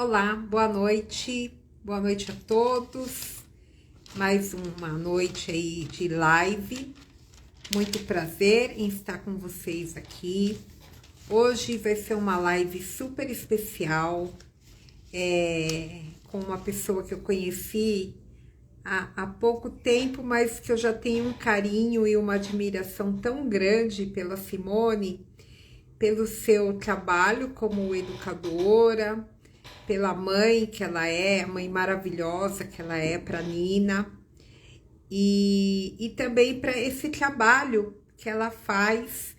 Olá, boa noite a todos. Mais uma noite aí de live. Muito prazer em estar com vocês aqui. Hoje vai ser uma live super especial, com uma pessoa que eu conheci há pouco tempo, mas que eu já tenho um carinho e uma admiração tão grande pela Simone, pelo seu trabalho como educadora, pela mãe que ela é, a mãe maravilhosa que ela é para Nina, e também para esse trabalho que ela faz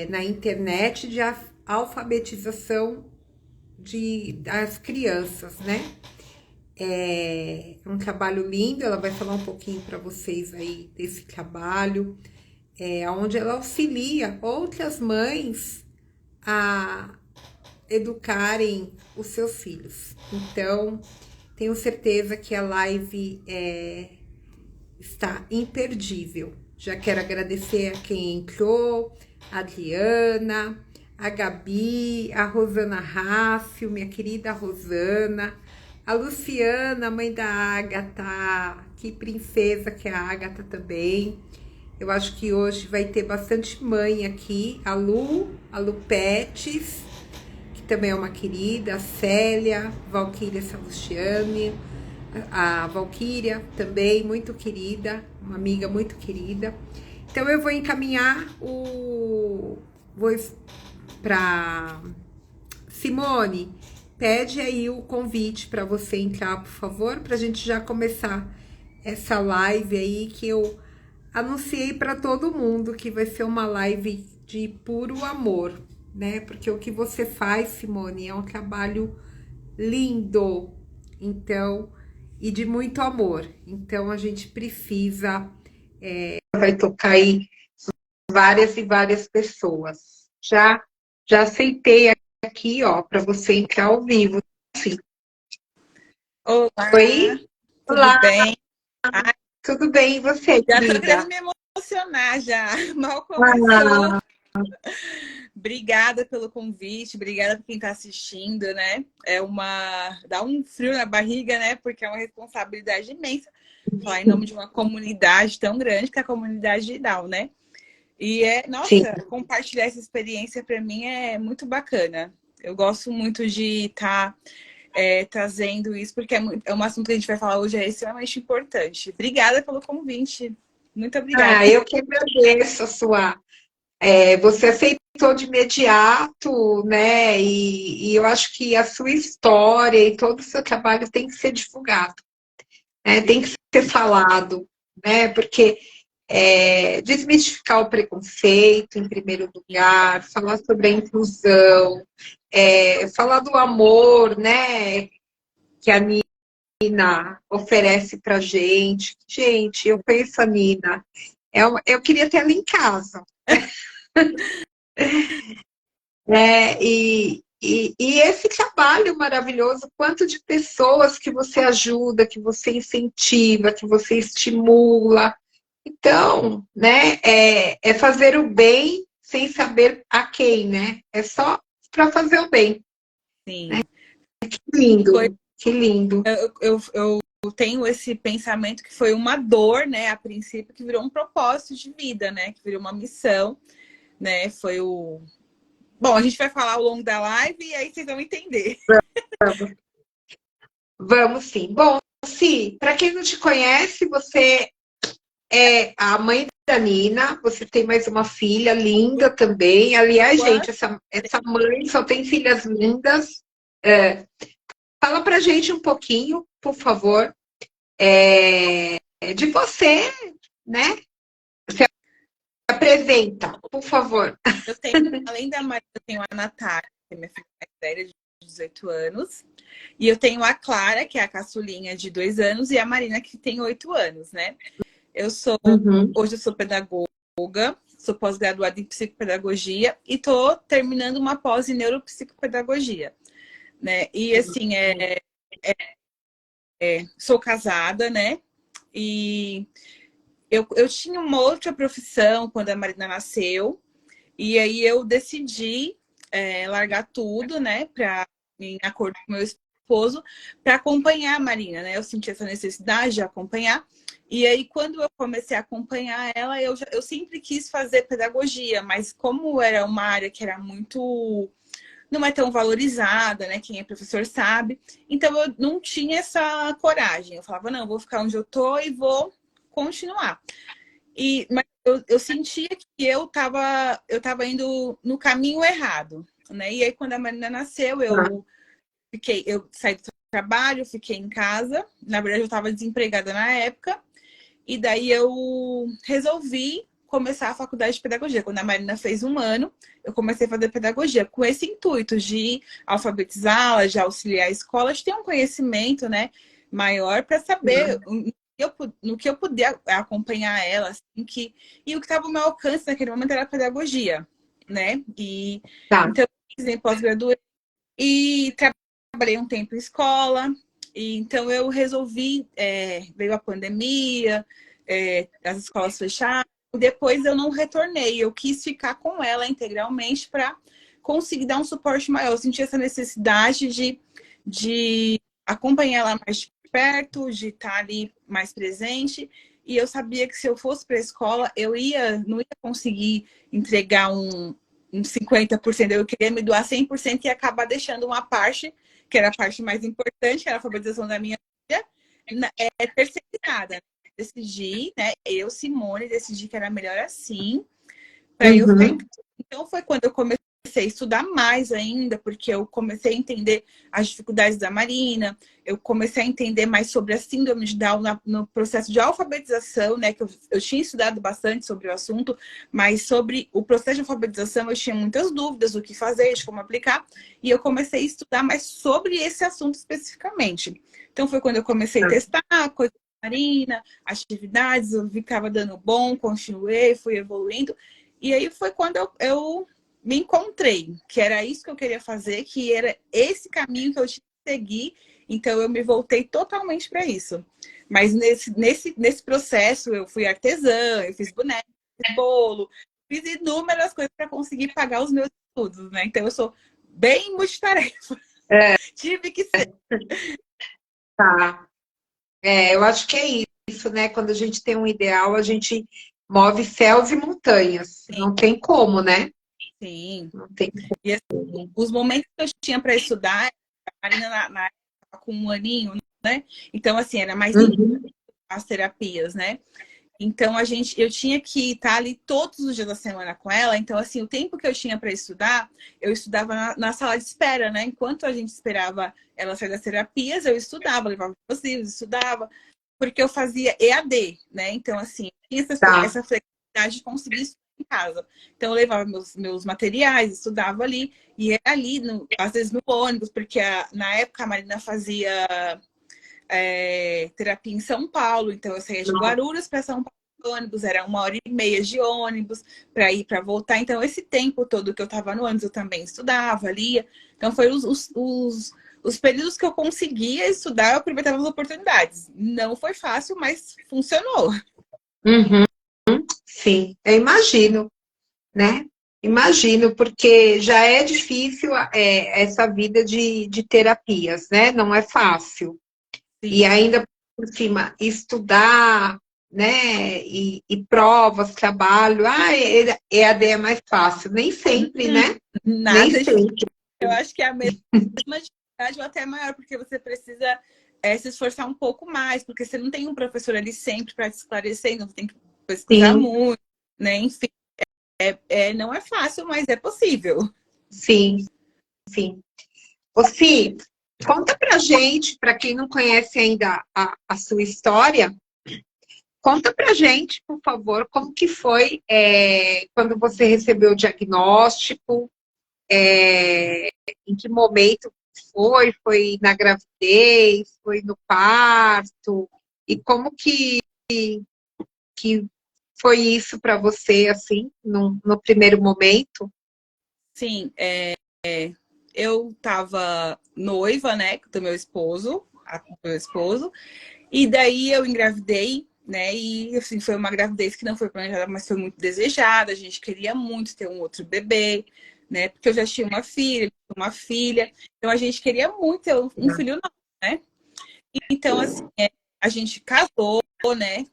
na internet de alfabetização das crianças, né? É um trabalho lindo, ela vai falar um pouquinho para vocês aí desse trabalho, onde ela auxilia outras mães a educarem os seus filhos. Então, tenho certeza que a live está imperdível. Já quero agradecer a quem entrou, a Adriana, a Gabi, a Rosana Rácio, minha querida Rosana, a Luciana, mãe da Ágata, que princesa que é a Ágata também. Eu acho que hoje vai ter bastante mãe aqui, a Lu Petes, que também é uma querida, a Célia, Valquíria Salustiane, a Valquíria também, muito querida, uma amiga muito querida. Então eu vou encaminhar para Simone, pede aí o convite para você entrar, por favor, para a gente já começar essa live aí que eu anunciei para todo mundo que vai ser uma live de puro amor, né? Porque o que você faz, Simone, é um trabalho lindo, então, e de muito amor. Então a gente precisa, vai tocar aí várias e várias pessoas. Já aceitei aqui, ó, para você entrar ao vivo. Sim. Olá, Oi? tudo Olá, bem? Ai, tudo bem? E você, já tô querendo querida? me emocionar já. Mal começou. Ah, Obrigada pelo convite, obrigada por quem está assistindo, né? Dá um frio na barriga, né? Porque é uma responsabilidade imensa falar em nome de uma comunidade tão grande que é a comunidade de Down, né? sim. Nossa, compartilhar essa experiência para mim é muito bacana. Eu gosto muito de estar trazendo isso, porque é um assunto que a gente vai falar hoje, é extremamente importante. Obrigada pelo convite. Muito obrigada. Eu que agradeço a sua. Você aceitou de imediato, né? E eu acho que a sua história e todo o seu trabalho tem que ser divulgado, né? Tem que ser falado, né? Porque desmistificar o preconceito, em primeiro lugar, falar sobre a inclusão, falar do amor, né? Que a Nina oferece pra gente. Gente, eu conheço a Nina. Eu queria ter ela em casa. E esse trabalho maravilhoso, quanto de pessoas que você ajuda, que você incentiva, que você estimula. Então, né, é fazer o bem sem saber a quem, né? É só para fazer o bem. Sim. Que Foi, lindo, que lindo. eu tenho esse pensamento que foi uma dor, né, a princípio, que virou um propósito de vida, né? Que virou uma missão, né? Bom, a gente vai falar ao longo da live e aí vocês vão entender. Vamos sim. Bom, Si, para quem não te conhece, você é a mãe da Nina, você tem mais uma filha linda também. Aliás, gente, essa mãe só tem filhas lindas. É, fala pra gente um pouquinho, por favor, de você, né? Se apresenta, por favor. Eu tenho, além da Maria, eu tenho a Natália, que é minha filha mais velha, de 18 anos. E eu tenho a Clara, que é a caçulinha de 2 anos, e a Marina, que tem 8 anos, né? Uhum. Hoje eu sou pedagoga, sou pós-graduada em psicopedagogia e estou terminando uma pós em neuropsicopedagogia, né? E assim, sou casada, né? E eu tinha uma outra profissão quando a Marina nasceu, e aí eu decidi largar tudo, né? em acordo com meu esposo, para acompanhar a Marina, né? Eu senti essa necessidade de acompanhar. E aí, quando eu comecei a acompanhar ela, eu sempre quis fazer pedagogia, mas como era uma área que era muito... não é tão valorizada, né? Quem é professor sabe. Então, eu não tinha essa coragem. Eu falava, não, vou ficar onde eu tô e vou continuar. Mas eu sentia que eu tava indo no caminho errado, né? E aí, quando a Marina nasceu, eu saí do trabalho, fiquei em casa. Na verdade, eu estava desempregada na época. E daí eu resolvi começar a faculdade de pedagogia. Quando a Marina fez 1 ano, eu comecei a fazer pedagogia com esse intuito de alfabetizá-la, de auxiliar a escola, de ter um conhecimento, né, maior para saber no que eu podia acompanhar ela, assim, e o que estava ao meu alcance naquele momento era a pedagogia, né? Tá. Então, por exemplo, pós-graduei e trabalhei um tempo em escola. E então eu resolvi, veio a pandemia, as escolas fecharam. Depois eu não retornei, eu quis ficar com ela integralmente para conseguir dar um suporte maior. Eu senti essa necessidade de acompanhar ela mais de perto, de estar ali mais presente. E eu sabia que se eu fosse para a escola, não ia conseguir entregar um 50%. Eu queria me doar 100% e acabar deixando uma parte, que era a parte mais importante, que era a alfabetização da minha filha, terceirizada. Decidi, né? Eu, Simone, decidi que era melhor assim, para eu ficar em casa. Então foi quando eu comecei a estudar mais ainda, porque eu comecei a entender as dificuldades da Marina, eu comecei a entender mais sobre a síndrome de Down no processo de alfabetização, né? Que eu tinha estudado bastante sobre o assunto, mas sobre o processo de alfabetização eu tinha muitas dúvidas do que fazer, de como aplicar, e eu comecei a estudar mais sobre esse assunto especificamente. Então foi quando eu comecei a testar coisas da Marina, atividades, eu vi que estava dando bom, continuei, fui evoluindo. E aí foi quando eu me encontrei, que era isso que eu queria fazer, que era esse caminho que eu tinha que seguir. Então eu me voltei totalmente para isso. Mas nesse processo eu fui artesã, eu fiz boneco, fiz bolo, fiz inúmeras coisas para conseguir pagar os meus estudos, né? Então eu sou bem multitarefa. Tive que ser. Tá. Eu acho que é isso, né? Quando a gente tem um ideal, a gente move céus e montanhas. Sim, Não tem como, né? sim. Não tem E assim, os momentos que eu tinha para estudar, a Marina na época com 1 aninho, né? Então, assim, era mais como. as terapias, né? Então eu tinha que estar ali todos os dias da semana com ela. Então, assim, o tempo que eu tinha para estudar, eu estudava na sala de espera, né? Enquanto a gente esperava ela sair das terapias, eu estudava, levava os livros, estudava, porque eu fazia EAD, né? Então, assim, eu tinha Tá. essa flexibilidade de conseguir estudar em casa. Então, eu levava meus materiais, estudava ali, e era ali, às vezes no ônibus, porque na época a Marina fazia terapia em São Paulo, então eu saía de Guarulhos para São Paulo de ônibus, era 1h30 de ônibus para ir para voltar. Então, esse tempo todo que eu estava no ônibus, eu também estudava, lia. Então, foi os períodos que eu conseguia estudar, eu aproveitava as oportunidades. Não foi fácil, mas funcionou. Uhum. Sim, eu imagino, né? Imagino, porque já é difícil essa vida de terapias, né? Não é fácil. E Sim. ainda por cima, estudar, né? E provas, trabalho, EAD é mais fácil. Nem sempre, né? Nem Nada de... sempre. Eu acho que é a mesma dificuldade ou até maior, porque você precisa se esforçar um pouco mais, porque você não tem um professor ali sempre para te esclarecer, então você tem que pesquisar Sim, muito, né? Enfim, não é fácil, mas é possível. sim, sim. Ô, Fih, conta pra gente, para quem não conhece ainda a sua história, conta pra gente, por favor, como que foi quando você recebeu o diagnóstico, em que momento foi? Foi na gravidez? Foi no parto? E como que foi isso para você, assim, no primeiro momento? Sim, eu tava noiva, né, do meu esposo, e daí eu engravidei, né, e assim, foi uma gravidez que não foi planejada, mas foi muito desejada, a gente queria muito ter um outro bebê, né? Porque eu já tinha uma filha, então a gente queria muito ter um filho novo, né? Então, assim, a gente casou, né?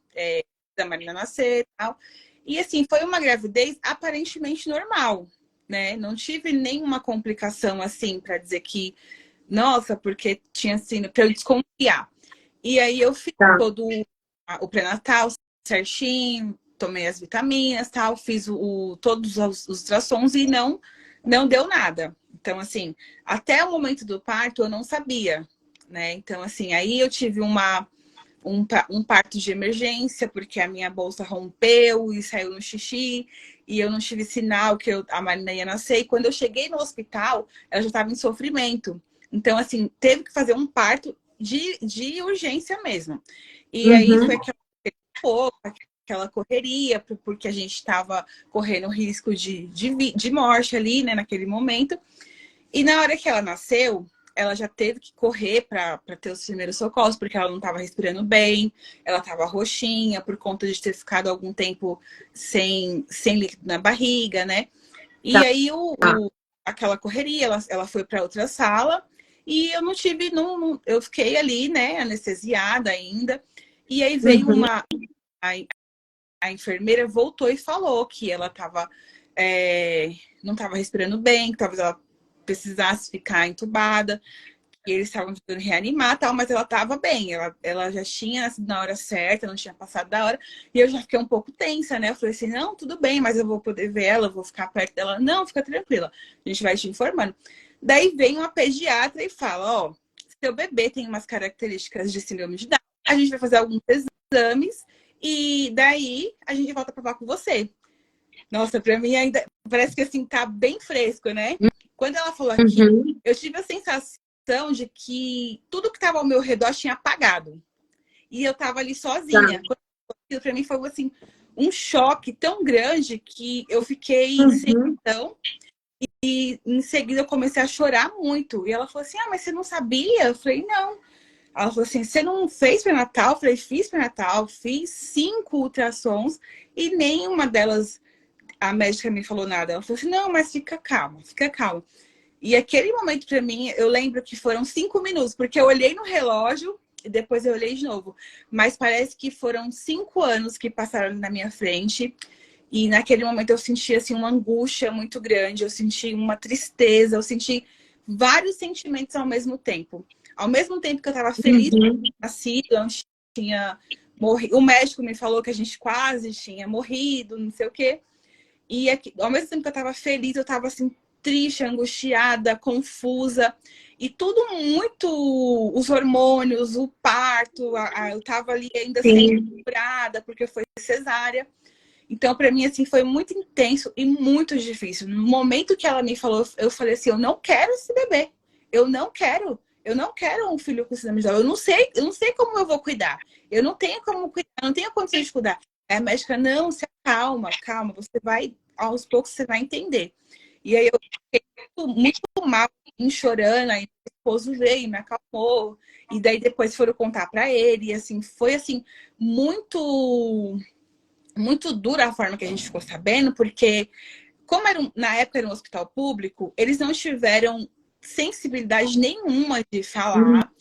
Da Marina nascer e tal. E, assim, foi uma gravidez aparentemente normal, né? Não tive nenhuma complicação, assim, para dizer que, nossa, porque tinha sido, para eu desconfiar. E aí eu fiz todo o pré-natal certinho, tomei as vitaminas, tal, fiz todos os ultrassons e não deu nada. Então, assim, até o momento do parto eu não sabia, né? Então, assim, aí eu tive um parto de emergência, porque a minha bolsa rompeu e saiu no xixi, e eu não tive sinal que a Marina ia nascer. E quando eu cheguei no hospital, ela já estava em sofrimento. Então, assim, teve que fazer um parto de urgência mesmo. E aí foi aquela correria, porque a gente estava correndo risco de morte ali, né, naquele momento. E na hora que ela nasceu, ela já teve que correr para ter os primeiros socorros, porque ela não estava respirando bem, ela estava roxinha por conta de ter ficado algum tempo sem líquido na barriga, né? E aí aquela correria, ela foi para outra sala e eu não tive, eu fiquei ali, né, anestesiada ainda. E aí veio a enfermeira voltou e falou que ela não estava respirando bem, que talvez ela precisasse ficar entubada, que eles estavam tentando reanimar tal, mas ela estava bem, ela já tinha nascido na hora certa, não tinha passado da hora, e eu já fiquei um pouco tensa, né? Eu falei assim, não, tudo bem, mas eu vou poder ver ela, eu vou ficar perto dela. Não, fica tranquila, a gente vai te informando. Daí vem uma pediatra e fala, ó, seu bebê tem umas características de síndrome de Down, a gente vai fazer alguns exames e daí a gente volta para falar com você. Nossa, pra mim ainda parece que assim tá bem fresco, né? Quando ela falou aquilo, eu tive a sensação de que tudo que tava ao meu redor tinha apagado. E eu tava ali sozinha. Aquilo pra mim foi assim um choque tão grande que eu fiquei sem ação e em seguida eu comecei a chorar muito. E ela falou assim: "Ah, mas você não sabia?" Eu falei: "Não". Ela falou assim: "Você não fez pré-natal?" Eu falei: "Fiz pré-natal, fiz 5 ultrassons e nenhuma delas a médica me falou nada. Ela falou assim, não, mas fica calma, fica calma. E aquele momento pra mim, eu lembro que foram 5 minutos, porque eu olhei no relógio e depois eu olhei de novo. Mas parece que foram 5 anos que passaram na minha frente. E naquele momento eu senti assim uma angústia muito grande, eu senti uma tristeza, eu senti vários sentimentos ao mesmo tempo. Ao mesmo tempo que eu estava feliz por ter nascido, eu tinha morrido. O médico me falou que a gente quase tinha morrido, não sei o quê. E aqui, ao mesmo tempo que eu tava feliz, eu tava assim, triste, angustiada, confusa. E tudo muito. Os hormônios, o parto, eu tava ali ainda sendo curada, porque foi cesárea. Então, para mim, assim, foi muito intenso e muito difícil. No momento que ela me falou, eu falei assim: eu não quero esse bebê. Eu não quero. Eu não quero um filho com síndrome de Down. Eu não sei como eu vou cuidar. Eu não tenho como cuidar, eu não tenho condições de cuidar. Aí a médica, não, se acalma, calma, você vai, aos poucos você vai entender. E aí eu fiquei muito mal, chorando, aí meu esposo veio, me acalmou. E daí depois foram contar para ele, e assim, foi assim, muito dura a forma que a gente ficou sabendo, porque como na época era um hospital público, eles não tiveram sensibilidade nenhuma de falar.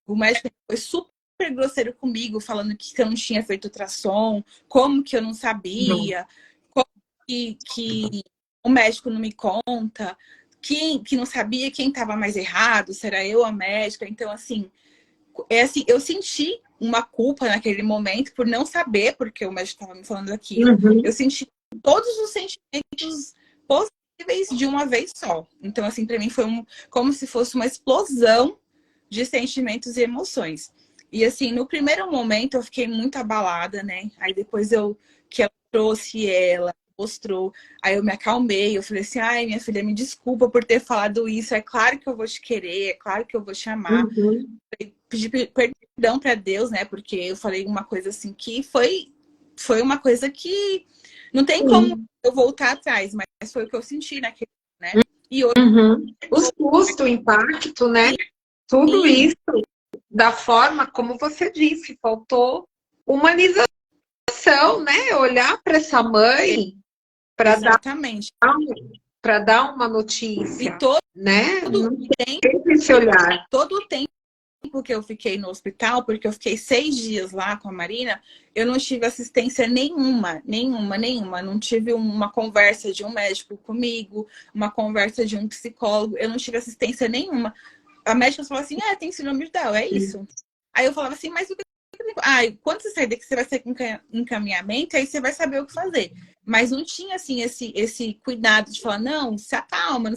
O médico foi super grosseiro comigo, falando que eu não tinha feito ultrassom, como que eu não sabia, como que o médico não me conta, que não sabia quem estava mais errado, se era eu a médica. Então, assim, eu senti uma culpa naquele momento por não saber, porque o médico estava me falando aquilo. Eu senti todos os sentimentos possíveis de uma vez só. Então, assim, para mim foi como se fosse uma explosão de sentimentos e emoções. E, assim, no primeiro momento eu fiquei muito abalada, né? Aí depois que ela trouxe ela, mostrou, aí eu me acalmei, eu falei assim, ai, minha filha, me desculpa por ter falado isso, é claro que eu vou te querer, é claro que eu vou te amar. Pedi perdão para Deus, né? Porque eu falei uma coisa assim que foi uma coisa que não tem como eu voltar atrás, mas foi o que eu senti naquele, né? E hoje O susto, o impacto, né? Tudo isso, da forma como você disse, faltou humanização, né? Olhar para essa mãe, para dar exatamente. para dar uma E notícia, todo né? Não o tempo, tem esse olhar. todo o tempo que eu fiquei no hospital, porque eu fiquei 6 dias lá com a Marina, eu não tive assistência nenhuma, nenhuma, nenhuma. Não tive uma conversa de um médico comigo, uma conversa de um psicólogo, eu não tive assistência nenhuma. A médica falou assim, tem síndrome de Down, é isso. Aí eu falava assim, mas o que... quando você sair daqui, você vai ser com encaminhamento, aí você vai saber o que fazer. Mas não tinha, assim, esse cuidado de falar, não, se acalma.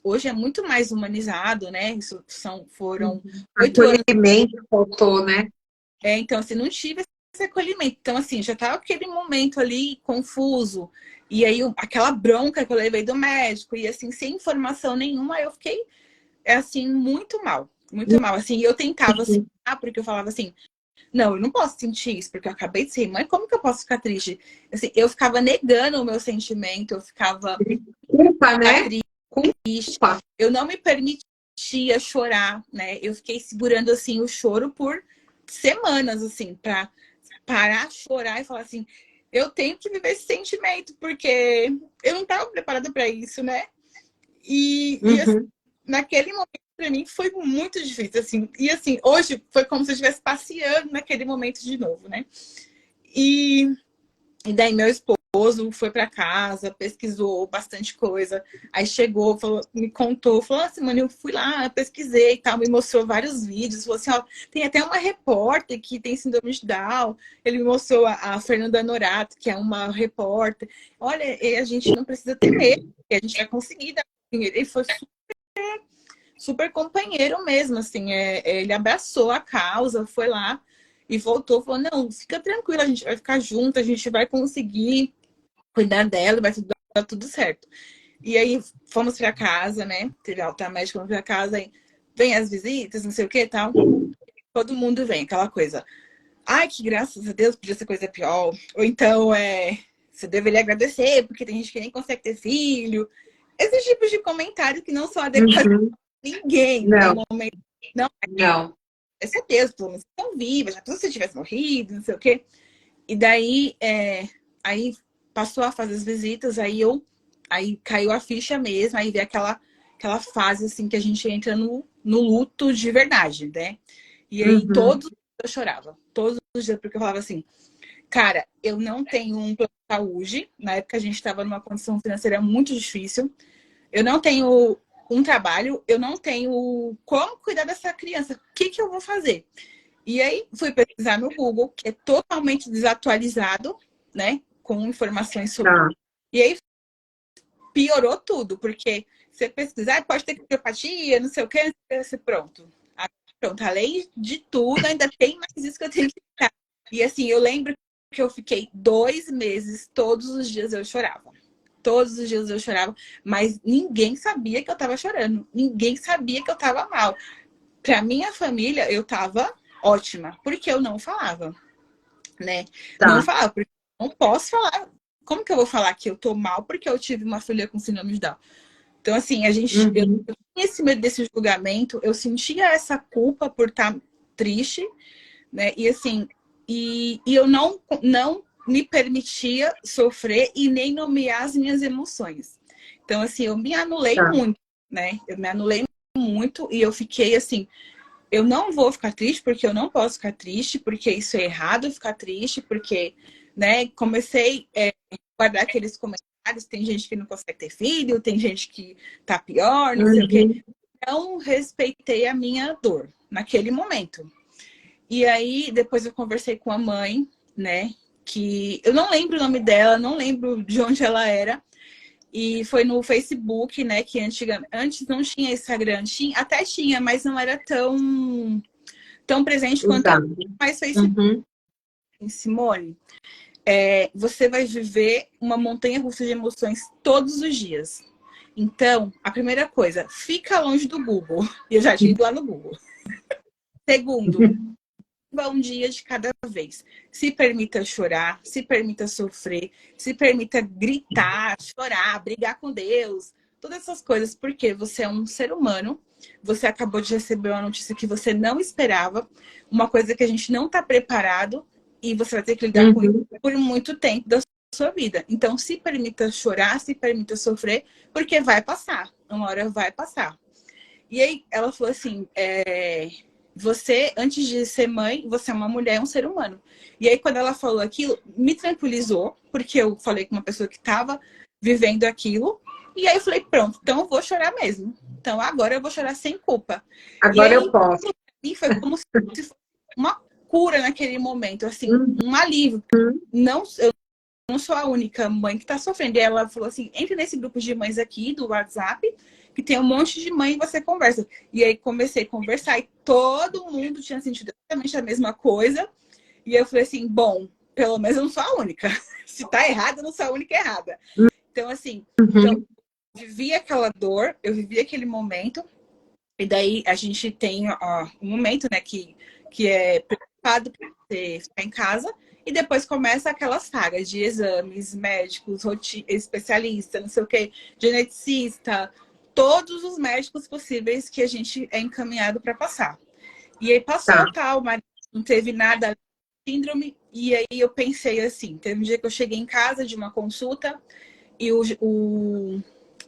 Hoje é muito mais humanizado, né? Foram 8 anos. Acolhimento faltou, né? Então, assim, não tive esse acolhimento. Então, assim, já estava aquele momento ali confuso. E aí, aquela bronca que eu levei do médico, e assim, sem informação nenhuma, eu fiquei, assim, muito mal. Muito mal. Assim, eu tentava, assim, porque eu falava assim, não, eu não posso sentir isso, porque eu acabei de ser mãe, como que eu posso ficar triste? Assim, eu ficava negando o meu sentimento, eu ficava Culpa, né? triste, Culpa. eu não me permitia chorar, né? Eu fiquei segurando, assim, o choro por semanas, assim, pra parar de chorar e falar assim, eu tenho que viver esse sentimento, porque eu não estava preparada para isso, né? Assim, naquele momento, para mim, foi muito difícil, assim. E assim, hoje foi como se eu estivesse passeando naquele momento de novo, né? E daí meu esposo foi para casa, pesquisou bastante coisa. Aí chegou, falou, me contou, falou assim, mano, eu fui lá, pesquisei e tal, me mostrou vários vídeos. Falou assim, ó, tem até uma repórter que tem síndrome de Down. Ele me mostrou a Fernanda Norato, que é uma repórter. Olha, a gente não precisa ter medo, a gente vai conseguir dar. Ele foi super companheiro mesmo, assim, ele abraçou a causa, foi lá e voltou, falou, não, fica tranquila, a gente vai ficar junto, a gente vai conseguir cuidar dela, vai dar tudo certo. E aí fomos pra casa, né, teve alta médica, fomos pra casa, aí vem as visitas, não sei o que e tal, todo mundo vem, aquela coisa, ai, que graças a Deus, podia ser coisa pior, ou então, você deveria agradecer, porque tem gente que nem consegue ter filho, esses tipos de comentário que não são adequados ninguém Não, no momento. Não, não. é certeza, pelo menos estão vivas, já se você tivesse morrido, não sei o quê. E daí, aí passou a fazer as visitas, aí caiu a ficha mesmo, aí veio aquela fase assim que a gente entra no luto de verdade, né? E aí todos os dias eu chorava, todos os dias, porque eu falava assim, cara, eu não tenho um plano de saúde, na época a gente estava numa condição financeira muito difícil, eu não tenho um trabalho, eu não tenho como cuidar dessa criança. O que eu vou fazer? E aí fui pesquisar no Google, que é totalmente desatualizado, né? Com informações sobre. Tá. E aí piorou tudo, porque você pesquisar, pode ter cardiopatia, não sei o que, pronto. Pronto, além de tudo, ainda tem mais isso que eu tenho que ficar. E assim, eu lembro que eu fiquei 2 meses, todos os dias eu chorava. Todos os dias eu chorava, mas ninguém sabia que eu tava chorando. Ninguém sabia que eu tava mal. Pra minha família, eu tava ótima, porque eu não falava, né? Tá. Não falava, porque eu não posso falar. Como que eu vou falar que eu tô mal porque eu tive uma filha com síndrome de Down? Então, assim, eu tinha esse medo desse julgamento, eu sentia essa culpa por estar triste, né? E assim, eu não me permitia sofrer e nem nomear as minhas emoções. Então, assim, eu me anulei Tá. muito, né? Eu me anulei muito e eu fiquei assim, eu não vou ficar triste porque eu não posso ficar triste, porque isso é errado ficar triste, porque, né, comecei a guardar aqueles comentários, tem gente que não consegue ter filho, tem gente que tá pior, não sei o quê. Não respeitei a minha dor naquele momento. E aí, depois eu conversei com a mãe, né? Que eu não lembro o nome dela, não lembro de onde ela era. E foi no Facebook, né? Que antes não tinha Instagram. Até tinha, mas não era tão presente quanto Tá. agora. Mas Facebook, Simone, você vai viver uma montanha-russa de emoções todos os dias. Então, a primeira coisa, fica longe do Google. E eu já tinha ido lá no Google. Segundo, um dia de cada vez. Se permita chorar, se permita sofrer, se permita gritar, chorar, brigar com Deus, todas essas coisas, porque você é um ser humano, você acabou de receber uma notícia que você não esperava, uma coisa que a gente não está preparado e você vai ter que lidar com isso por muito tempo da sua vida. Então, se permita chorar, se permita sofrer, porque vai passar. Uma hora vai passar. E aí, ela falou assim, você, antes de ser mãe, você é uma mulher, é um ser humano. E aí, quando ela falou aquilo, me tranquilizou, porque eu falei com uma pessoa que estava vivendo aquilo. E aí, eu falei, pronto, então eu vou chorar mesmo. Então, agora eu vou chorar sem culpa. Agora E aí, eu posso. e foi como se fosse uma cura naquele momento, assim, um alívio. Não, eu não sou a única mãe que está sofrendo. E ela falou assim, entre nesse grupo de mães aqui do WhatsApp, que tem um monte de mãe e você conversa. E aí comecei a conversar e todo mundo tinha sentido exatamente a mesma coisa. E eu falei assim, bom, pelo menos eu não sou a única. Se tá errada, eu não sou a única errada. Então, assim, então, eu vivi aquela dor, eu vivi aquele momento. E daí a gente tem um momento, né, que é preocupado para você ficar em casa. E depois começa aquelas sagas de exames, médicos, especialista, não sei o quê, geneticista, todos os médicos possíveis que a gente é encaminhado para passar. E aí passou tal, mas não teve nada, síndrome. E aí eu pensei assim, teve um dia que eu cheguei em casa de uma consulta e o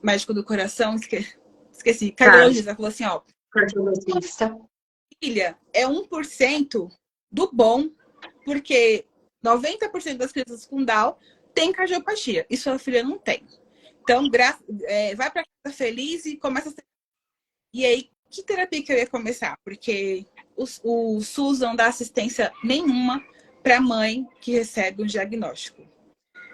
médico do coração, esqueci, cardiologista, falou assim, ó, Cardiologista. filha, é 1% do bom, porque 90% das crianças com Down tem cardiopatia e sua filha não tem. Então, vai para casa feliz e começa a... E aí, que terapia que eu ia começar? Porque o SUS não dá assistência nenhuma para a mãe que recebe um diagnóstico.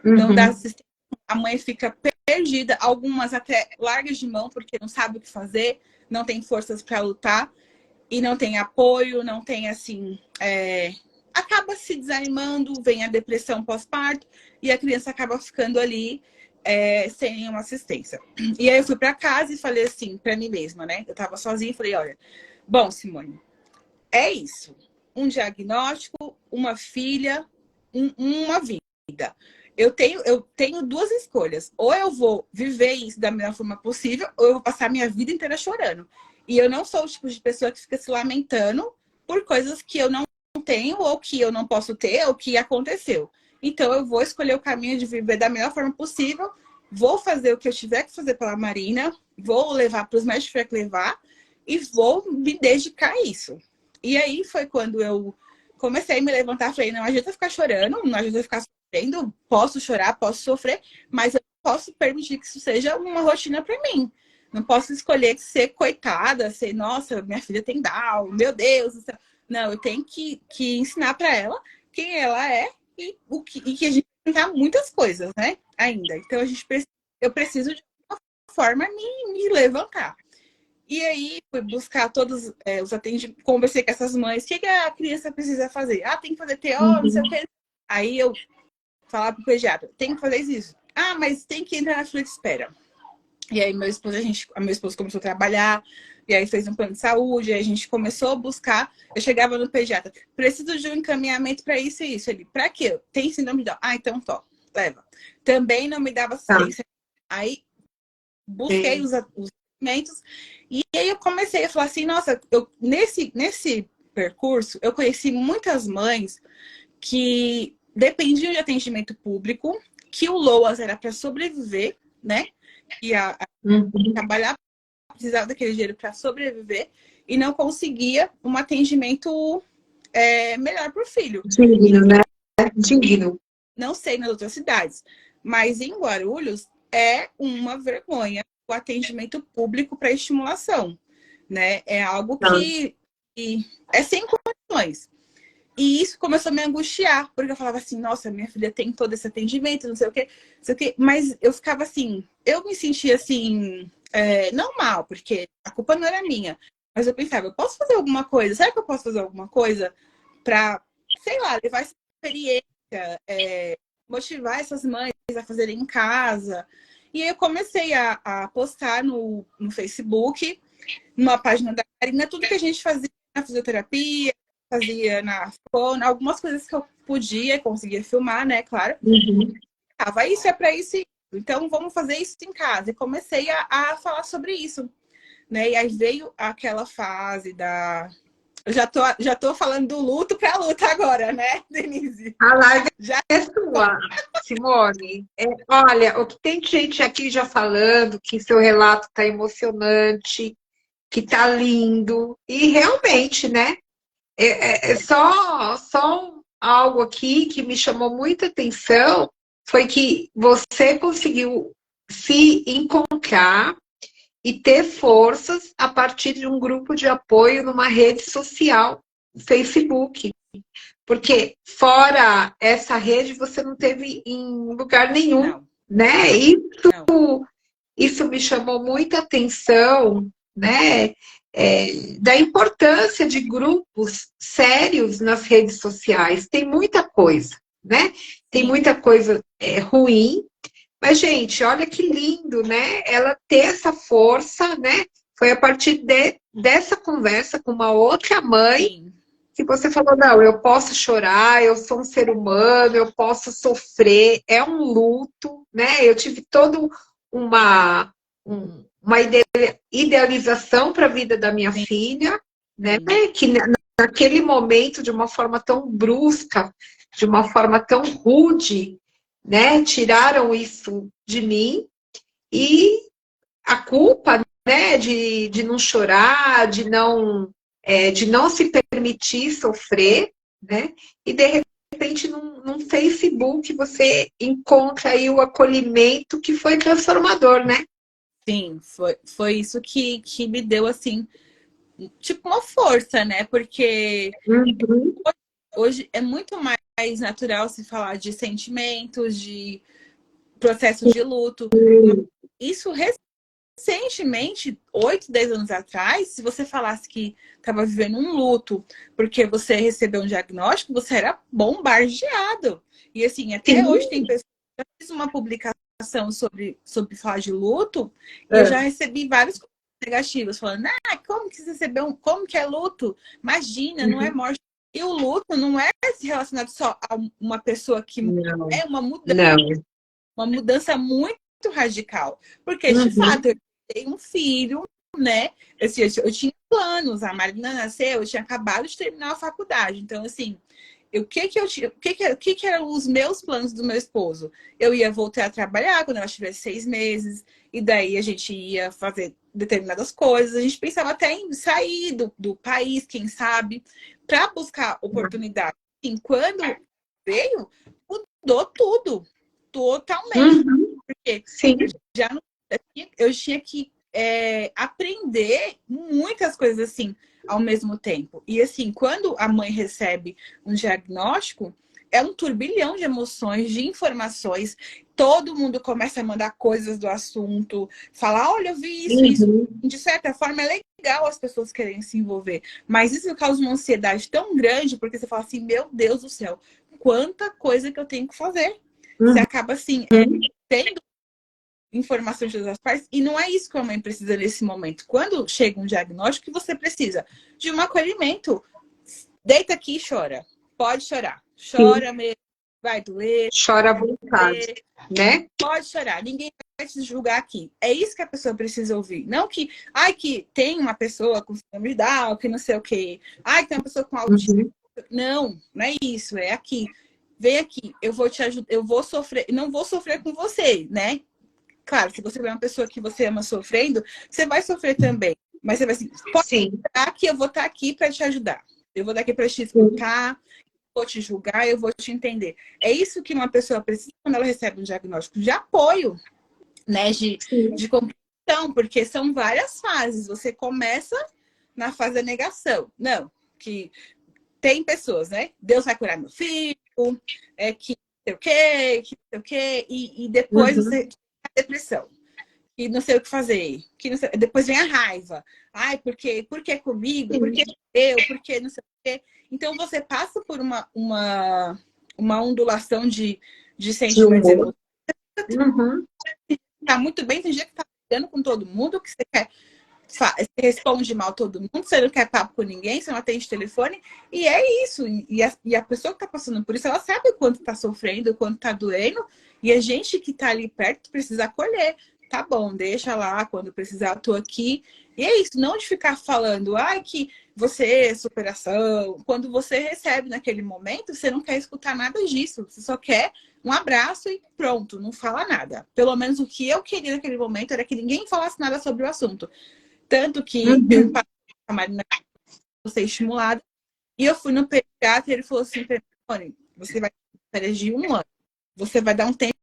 Não dá assistência. A mãe fica perdida, algumas até largas de mão, porque não sabe o que fazer, não tem forças para lutar, e não tem apoio, não tem assim... acaba se desanimando, vem a depressão pós-parto, e a criança acaba ficando ali sem nenhuma assistência. E aí eu fui para casa e falei assim, para mim mesma, né? Eu tava sozinha e falei, olha, bom, Simone, é isso. Um diagnóstico, uma filha, uma vida. Eu tenho duas escolhas. Ou eu vou viver isso da melhor forma possível, ou eu vou passar a minha vida inteira chorando. E eu não sou o tipo de pessoa que fica se lamentando por coisas que eu não tenho, ou que eu não posso ter, ou que aconteceu. Então, eu vou escolher o caminho de viver da melhor forma possível, vou fazer o que eu tiver que fazer pela Marina, vou levar para os médicos que levar, e vou me dedicar a isso. E aí foi quando eu comecei a me levantar, falei, não adianta ficar chorando, não adianta ficar sofrendo, posso chorar, posso sofrer, mas eu posso permitir que isso seja uma rotina para mim. Não posso escolher ser coitada, ser, nossa, minha filha tem Down, meu Deus do céu. Não, eu tenho que ensinar para ela quem ela é e que a gente tem muitas coisas, né? Ainda. Então eu preciso de uma forma me levantar. E aí fui buscar todos os atendimentos, conversei com essas mães, o que a criança precisa fazer? Ah, tem que fazer TO, não sei o quê. Aí eu falava pro pediatra, tem que fazer isso. Ah, mas tem que entrar na fila de espera. E aí meu esposo começou a trabalhar, e aí fez um plano de saúde, aí a gente começou a buscar. Eu chegava no pediatra, preciso de um encaminhamento para isso e isso. Ele, para quê? Tem síndrome de Down. Ah, então tó, leva. Também não me dava assistência. Aí busquei os alimentos, e aí eu comecei a falar assim, nossa, nesse percurso, eu conheci muitas mães que dependiam de atendimento público, que o LOAS era para sobreviver, né? E trabalhar, precisava daquele dinheiro para sobreviver e não conseguia um atendimento melhor para o filho. Digno, né? Digno. Não sei nas outras cidades, mas em Guarulhos é uma vergonha o atendimento público para estimulação, né? É algo que é sem condições. E isso começou a me angustiar, porque eu falava assim, nossa, minha filha tem todo esse atendimento, não sei o quê, não sei o quê. Mas eu ficava assim, eu me sentia assim, não mal, porque a culpa não era minha. Mas eu pensava, eu posso fazer alguma coisa? Será que eu posso fazer alguma coisa para, sei lá, levar essa experiência, motivar essas mães a fazerem em casa? E aí eu comecei a postar no Facebook, numa página da Karina, tudo que a gente fazia na fisioterapia, fazia na fona, algumas coisas que eu podia, conseguia filmar, né, claro. Isso é para isso, então vamos fazer isso em casa. E comecei a falar sobre isso, né? E aí veio aquela fase da... Eu já tô falando do luto para luta agora, né, Denise? A live é sua. Simone. Olha, o que tem gente aqui já falando que seu relato está emocionante, que tá lindo, e realmente, né? Algo aqui que me chamou muita atenção foi que você conseguiu se encontrar e ter forças a partir de um grupo de apoio numa rede social, Facebook. Porque fora essa rede você não teve em lugar nenhum, Não, né? não. Isso me chamou muita atenção, né? Da importância de grupos sérios nas redes sociais. Tem muita coisa, né? Tem Sim, muita coisa ruim, mas, gente, olha que lindo, né? Ela ter essa força, né? Foi a partir dessa conversa com uma outra mãe sim, que você falou, não, eu posso chorar, eu sou um ser humano, eu posso sofrer, é um luto, né? Eu tive toda uma, uma idealização para a vida da minha sim, filha, né? sim. Que naquele momento, de uma forma tão brusca, de uma forma tão rude, né? Tiraram isso de mim e a culpa, né, de não chorar, de não se permitir sofrer, né? E de repente num Facebook você encontra aí o acolhimento que foi transformador, né? Sim, foi isso que me deu, assim, tipo uma força, né? Porque Uhum. hoje é muito mais natural se falar de sentimentos, de processo de luto. Isso recentemente, 8, 10 anos atrás, se você falasse que estava vivendo um luto porque você recebeu um diagnóstico, você era bombardeado. E assim, até hoje tem Sim. pessoas que já fiz uma publicação sobre falar de luto e eu já É. recebi vários comentários negativos falando, como que você recebeu como que é luto? Imagina, não é Uhum. morte. E o luto não é relacionado só a uma pessoa que Não, é não. uma mudança muito radical. Porque, de fato, Uhum. eu tenho um filho, né? Assim, eu tinha planos, a Marina nasceu, eu tinha acabado de terminar a faculdade. Então, assim, o que que eu tinha, o que eram os meus planos do meu esposo? Eu ia voltar a trabalhar quando ela tivesse 6 meses, e daí a gente ia fazer determinadas coisas. A gente pensava até em sair do país, quem sabe, para buscar oportunidade. Assim, quando veio, mudou tudo, totalmente. Uhum. Porque Sim. já não, eu tinha que aprender muitas coisas assim ao mesmo tempo. E assim, quando a mãe recebe um diagnóstico, é um turbilhão de emoções, de informações. Todo mundo começa a mandar coisas do assunto, falar: olha, eu vi isso, isso. Uhum. De certa forma, é legal as pessoas querem se envolver, mas isso causa uma ansiedade tão grande, porque você fala assim: meu Deus do céu, quanta coisa que eu tenho que fazer. Você Uhum. acaba assim, tendo informações de todas as partes, e não é isso que a mãe precisa nesse momento. Quando chega um diagnóstico, você precisa de um acolhimento. Deita aqui e chora. Pode chorar. Sim. Chora mesmo. Vai doer. Chora à vontade, né? Pode chorar. Ninguém vai te julgar aqui. É isso que a pessoa precisa ouvir. Não que, que tem uma pessoa com síndrome de Down, que não sei o quê. Que tem uma pessoa com autismo. Uhum. Não, não é isso. É aqui. Vem aqui. Eu vou te ajudar. Eu vou sofrer. Não vou sofrer com você, né? Claro, se você vê uma pessoa que você ama sofrendo, você vai sofrer também. Mas você vai assim, pode Sim. estar que eu vou estar aqui para te ajudar. Eu vou estar aqui para te escutar, vou te julgar, eu vou te entender. É isso que uma pessoa precisa quando ela recebe um diagnóstico de apoio, né? Sim. De compreensão, porque são várias fases. Você começa na fase da negação. Não, que tem pessoas, né? Deus vai curar meu filho, que não sei o quê, que não sei o quê, e depois você Uhum. a depressão e não sei o que fazer. Depois vem a raiva. Por que comigo? Por que eu? Por que não sei o quê? Então você passa por uma ondulação de De sentimentos e humor. emoções. Uhum. Tá muito bem, tem dia que tá lidando com todo mundo, que você quer. Você responde mal todo mundo, você não quer papo com ninguém, você não atende telefone, e é isso. E a pessoa que está passando por isso, ela sabe o quanto está sofrendo, o quanto está doendo, e a gente que está ali perto precisa acolher. tá bom, deixa lá, quando precisar eu tô aqui. E é isso, não de ficar falando, ai, que você é superação. Quando você recebe naquele momento, você não quer escutar nada disso. Você só quer um abraço e pronto, não fala nada. Pelo menos o que eu queria naquele momento era que ninguém falasse nada sobre o assunto. Tanto que eu Uhum. passei a Marina a ser estimulada. E eu fui no pediatra e ele falou assim, você vai ter férias de 1 ano. Você vai dar um tempo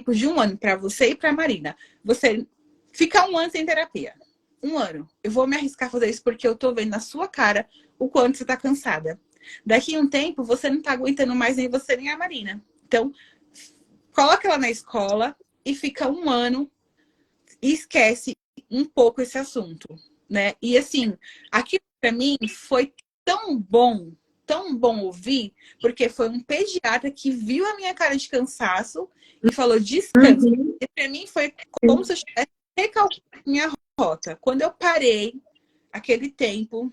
de 1 ano para você e para Marina. Você fica 1 ano sem terapia. 1 ano. Eu vou me arriscar a fazer isso porque eu tô vendo na sua cara o quanto você tá cansada. Daqui a um tempo, você não tá aguentando mais nem você nem a Marina. Então, coloca ela na escola e fica 1 ano e esquece um pouco esse assunto, né? E assim, aquilo para mim foi tão bom ouvir, porque foi um pediatra que viu a minha cara de cansaço e falou descansa. Uhum. E para mim foi como se eu estivesse recalculando minha rota. Quando eu parei aquele tempo,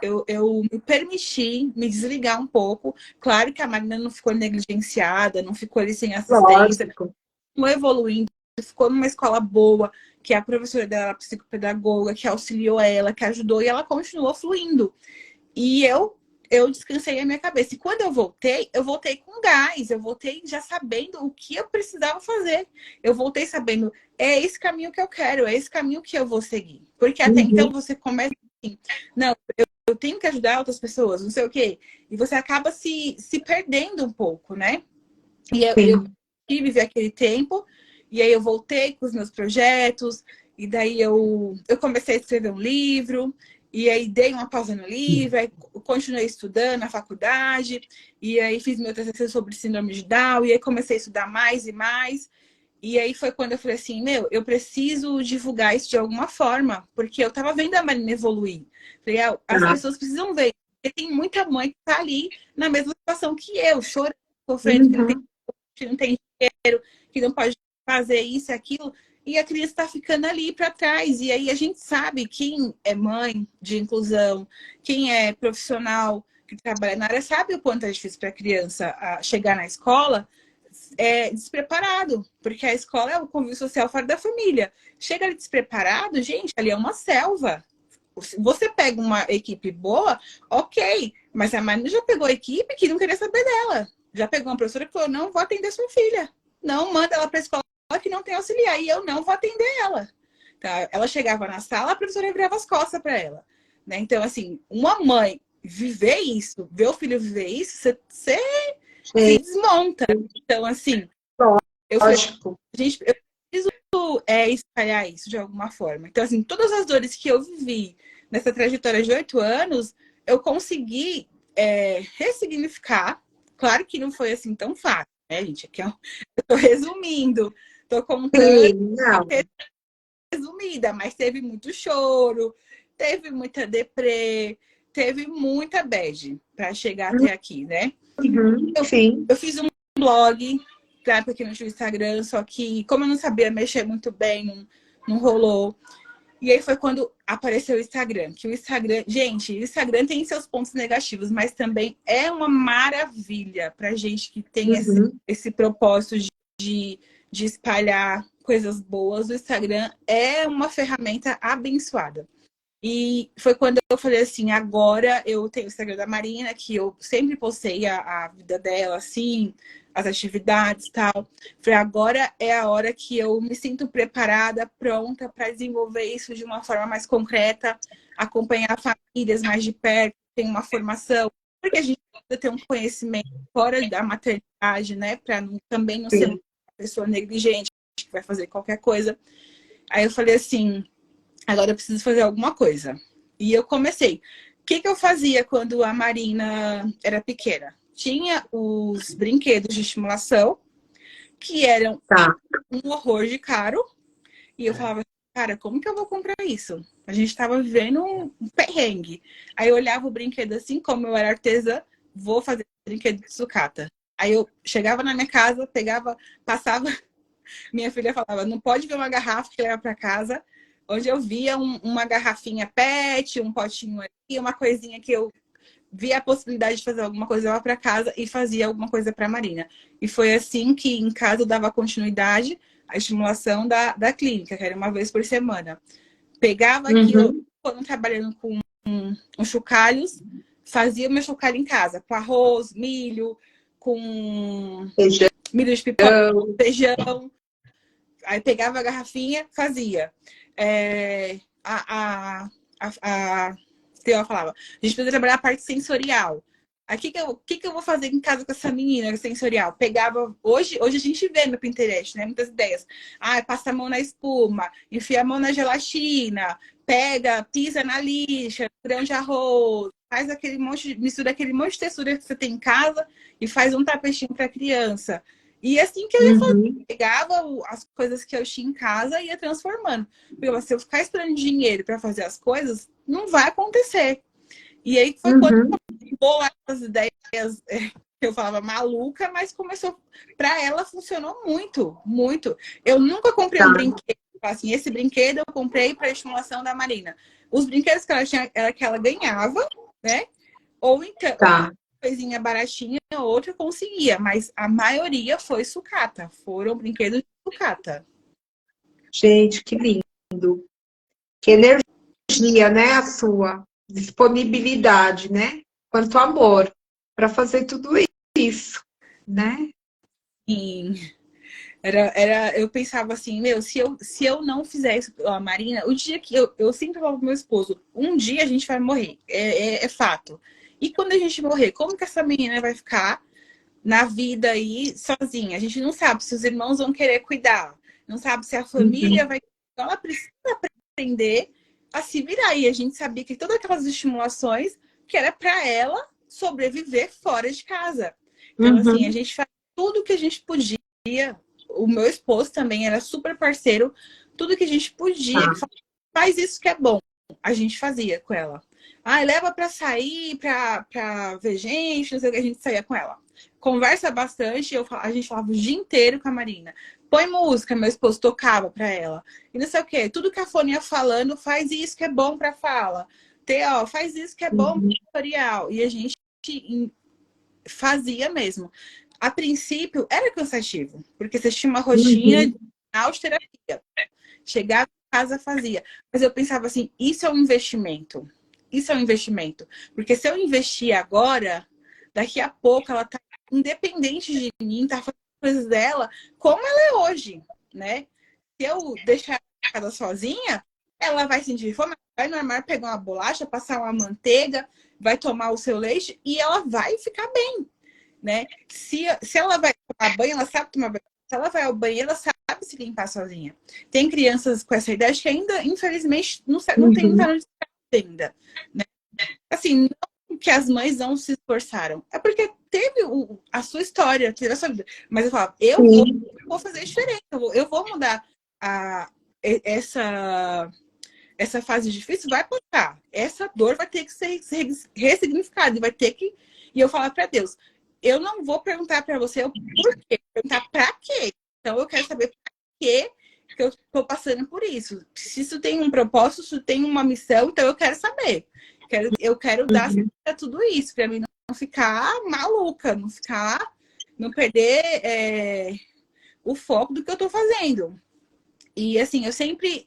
eu me permiti me desligar um pouco. Claro que a Marina não ficou negligenciada, não ficou ali sem assistência, Lógico. não evoluindo, ficou numa escola boa, que a professora dela era psicopedagoga, que auxiliou ela, que ajudou, e ela continuou fluindo. E eu descansei a minha cabeça. E quando eu voltei com gás, eu voltei já sabendo o que eu precisava fazer. Eu voltei sabendo, é esse caminho que eu quero, é esse caminho que eu vou seguir. Porque até então Uhum. você começa assim, não, eu tenho que ajudar outras pessoas, não sei o quê. E você acaba se perdendo um pouco, né? E eu Sim. vivi aquele tempo, e aí eu voltei com os meus projetos, e daí eu comecei a escrever um livro, e aí dei uma pausa no livro, aí continuei estudando na faculdade, e aí fiz meu TCC sobre síndrome de Down, e aí comecei a estudar mais e mais. E aí foi quando eu falei assim, meu, eu preciso divulgar isso de alguma forma, porque eu tava vendo a Marina evoluir. Falei, as Tá. pessoas precisam ver. Porque tem muita mãe que tá ali na mesma situação que eu, chorando, sofrendo, Uhum. que não tem dinheiro, que não pode fazer isso e aquilo, e a criança está ficando ali para trás. E aí a gente sabe quem é mãe de inclusão, quem é profissional que trabalha na área, sabe o quanto é difícil para a criança chegar na escola despreparado, porque a escola é o convívio social fora da família. Chega ali despreparado, gente, ali é uma selva. Você pega uma equipe boa, ok, mas a Marina já pegou a equipe que não queria saber dela. Já pegou uma professora que falou: não vou atender sua filha. Não manda ela para a escola que não tem auxiliar. E eu não vou atender ela. Tá? Ela chegava na sala, a professora virava as costas para ela. Né? Então, assim, uma mãe viver isso, ver o filho viver isso, você se É, desmonta. Então, assim, eu falei, lógico. gente, eu preciso espalhar isso de alguma forma. Então, assim, todas as dores que eu vivi nessa trajetória de 8 anos, eu consegui ressignificar. Claro que não foi assim tão fácil, né, gente? Aqui eu tô resumindo, tô contando Sim, a não. resumida, mas teve muito choro, teve muita deprê, teve muita bad para chegar até aqui, né? Uhum. Eu, Sim. eu fiz um blog, na época que não tinha o Instagram, só que como eu não sabia mexer muito bem, não rolou. E aí foi quando apareceu o Instagram. Que o Instagram, gente, o Instagram tem seus pontos negativos, mas também é uma maravilha pra gente que tem Uhum. esse propósito de espalhar coisas boas. O Instagram é uma ferramenta abençoada. E foi quando eu falei assim, agora eu tenho o Instagram da Marina, que eu sempre postei a vida dela, assim, as atividades e tal. Falei, agora é a hora que eu me sinto preparada, pronta para desenvolver isso de uma forma mais concreta, acompanhar famílias mais de perto, ter uma formação, porque a gente precisa ter um conhecimento fora da maternidade, né? Para também não ser uma Sim. pessoa negligente que vai fazer qualquer coisa. Aí eu falei assim, agora eu preciso fazer alguma coisa. E eu comecei. O que eu fazia quando a Marina era pequena? Tinha os brinquedos de estimulação, que eram Tá. um horror de caro. E eu falava, cara, como que eu vou comprar isso? A gente estava vivendo um perrengue. Aí eu olhava o brinquedo assim, como eu era artesã, vou fazer brinquedo de sucata. Aí eu chegava na minha casa, pegava, passava. Minha filha falava, não pode ver uma garrafa que leva para casa, onde eu via uma garrafinha PET, um potinho aqui, uma coisinha que eu via a possibilidade de fazer alguma coisa lá para casa e fazia alguma coisa para a Marina. E foi assim que em casa eu dava continuidade. a estimulação da clínica, que era uma vez por semana. Pegava aquilo, quando trabalhando com os chocalhos, fazia o meu chocalho em casa, com arroz, milho, com Feijão. milho de pipoca, feijão. Aí pegava a garrafinha, fazia. Eu falava, a gente precisa trabalhar a parte sensorial. Aí o que eu vou fazer em casa com essa menina sensorial? Pegava, hoje a gente vê no Pinterest, né? Muitas ideias. Passa a mão na espuma, enfia a mão na gelatina, pega, pisa na lixa, grão de arroz, faz aquele monte, mistura aquele monte de textura que você tem em casa e faz um tapetinho para criança. E assim que eu ia fazer, pegava as coisas que eu tinha em casa e ia transformando. Porque se eu ficar esperando dinheiro para fazer as coisas, não vai acontecer. E aí foi quando eu bolar essas ideias que eu falava maluca, mas começou. Para ela funcionou muito, muito. Eu nunca comprei um brinquedo. Assim, esse brinquedo eu comprei para estimulação da Marina. Os brinquedos que ela tinha era que ela ganhava, né? Ou então, coisinha baratinha, outra conseguia, mas a maioria foi sucata. Foram brinquedos de sucata. Gente, que lindo. Que energia, né? A sua disponibilidade, né? Quanto amor para fazer tudo isso, né? Sim. Eu pensava assim, se eu não fizer isso pela Marina, o dia que eu sempre falo pro meu esposo, um dia a gente vai morrer, é fato. E quando a gente morrer, como que essa menina vai ficar na vida aí sozinha? A gente não sabe se os irmãos vão querer cuidar, não sabe se a família vai. Então ela precisa aprender a se virar. E a gente sabia que todas aquelas estimulações que era para ela sobreviver fora de casa. Então, assim, a gente faz tudo que a gente podia. O meu esposo também era super parceiro. Tudo que a gente podia, faz isso que é bom. A gente fazia com ela. Leva para sair, para ver gente, não sei o que, a gente saía com ela. Conversa bastante, a gente falava o dia inteiro com a Marina. Põe música, meu esposo tocava para ela. E não sei o que, tudo que a Fone ia falando, faz isso que é bom para fala. Faz isso que é bom para tutorial. E a gente fazia mesmo. A princípio, era cansativo, porque você tinha uma rotina de terapia. Chegava em casa, fazia. Mas eu pensava assim, isso é um investimento. Isso é um investimento. Porque se eu investir agora, daqui a pouco ela tá independente de mim, tá fazendo coisas dela, como ela é hoje, né? Se eu deixar ela casa sozinha, ela vai sentir fome, vai no armário pegar uma bolacha, passar uma manteiga, vai tomar o seu leite e ela vai ficar bem, né? Se ela vai tomar banho, ela sabe tomar banho. Se ela vai ao banheiro, ela sabe se limpar sozinha. Tem crianças com essa idade que ainda, infelizmente, não tem tá no ainda, né? Assim, não que as mães não se esforçaram. É porque teve a sua história, teve a sua vida. Mas eu falava, eu vou fazer diferente. Eu vou mudar essa fase difícil, vai passar. Essa dor vai ter que ser ressignificada. E vai ter que... E eu falar para Deus, eu não vou perguntar para você o porquê. Perguntar para quê. Então, eu quero saber para quê que eu estou passando por isso. Se isso tem um propósito, se tem uma missão, então eu quero saber. Eu quero dar para tudo isso, para mim não ficar maluca, não perder o foco do que eu estou fazendo. E assim, eu sempre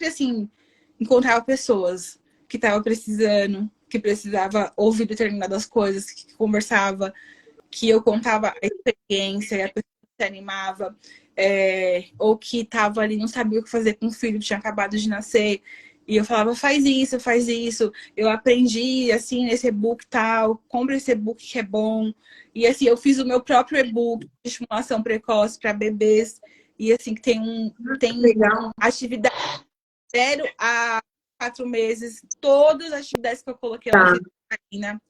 assim, encontrava pessoas que estavam precisando, que precisava ouvir determinadas coisas, que conversava, que eu contava a experiência, e a pessoa se animava, ou que estava ali, não sabia o que fazer com o filho que tinha acabado de nascer. E eu falava, faz isso. Eu aprendi, assim, nesse e-book tal, compra esse e-book que é bom. E, assim, eu fiz o meu próprio e-book de estimulação precoce para bebês. E, assim, que tem atividade 0 a 4 meses. Todas as atividades que eu coloquei lá, Marina,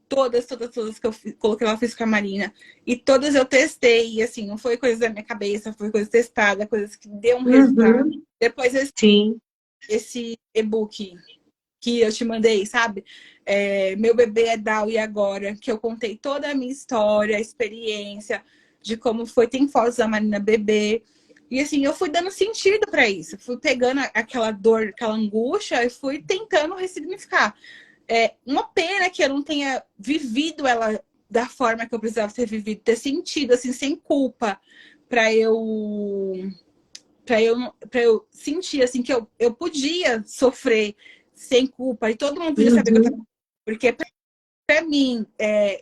todas que eu coloquei lá, eu fiz com a Marina. E todas eu testei. E, assim, não foi coisa da minha cabeça, foi coisa testada, coisas que deu um resultado. Depois esse e-book que eu te mandei, sabe? Meu bebê é Down e agora, que eu contei toda a minha história, a experiência de como foi. Tem fotos da Marina bebê. E assim, eu fui dando sentido para isso. Fui pegando aquela dor, aquela angústia e fui tentando ressignificar. Uma pena que eu não tenha vivido ela da forma que eu precisava ter vivido, ter sentido, assim, sem culpa. para eu sentir assim que eu podia sofrer sem culpa e todo mundo podia saber que eu estava, porque para mim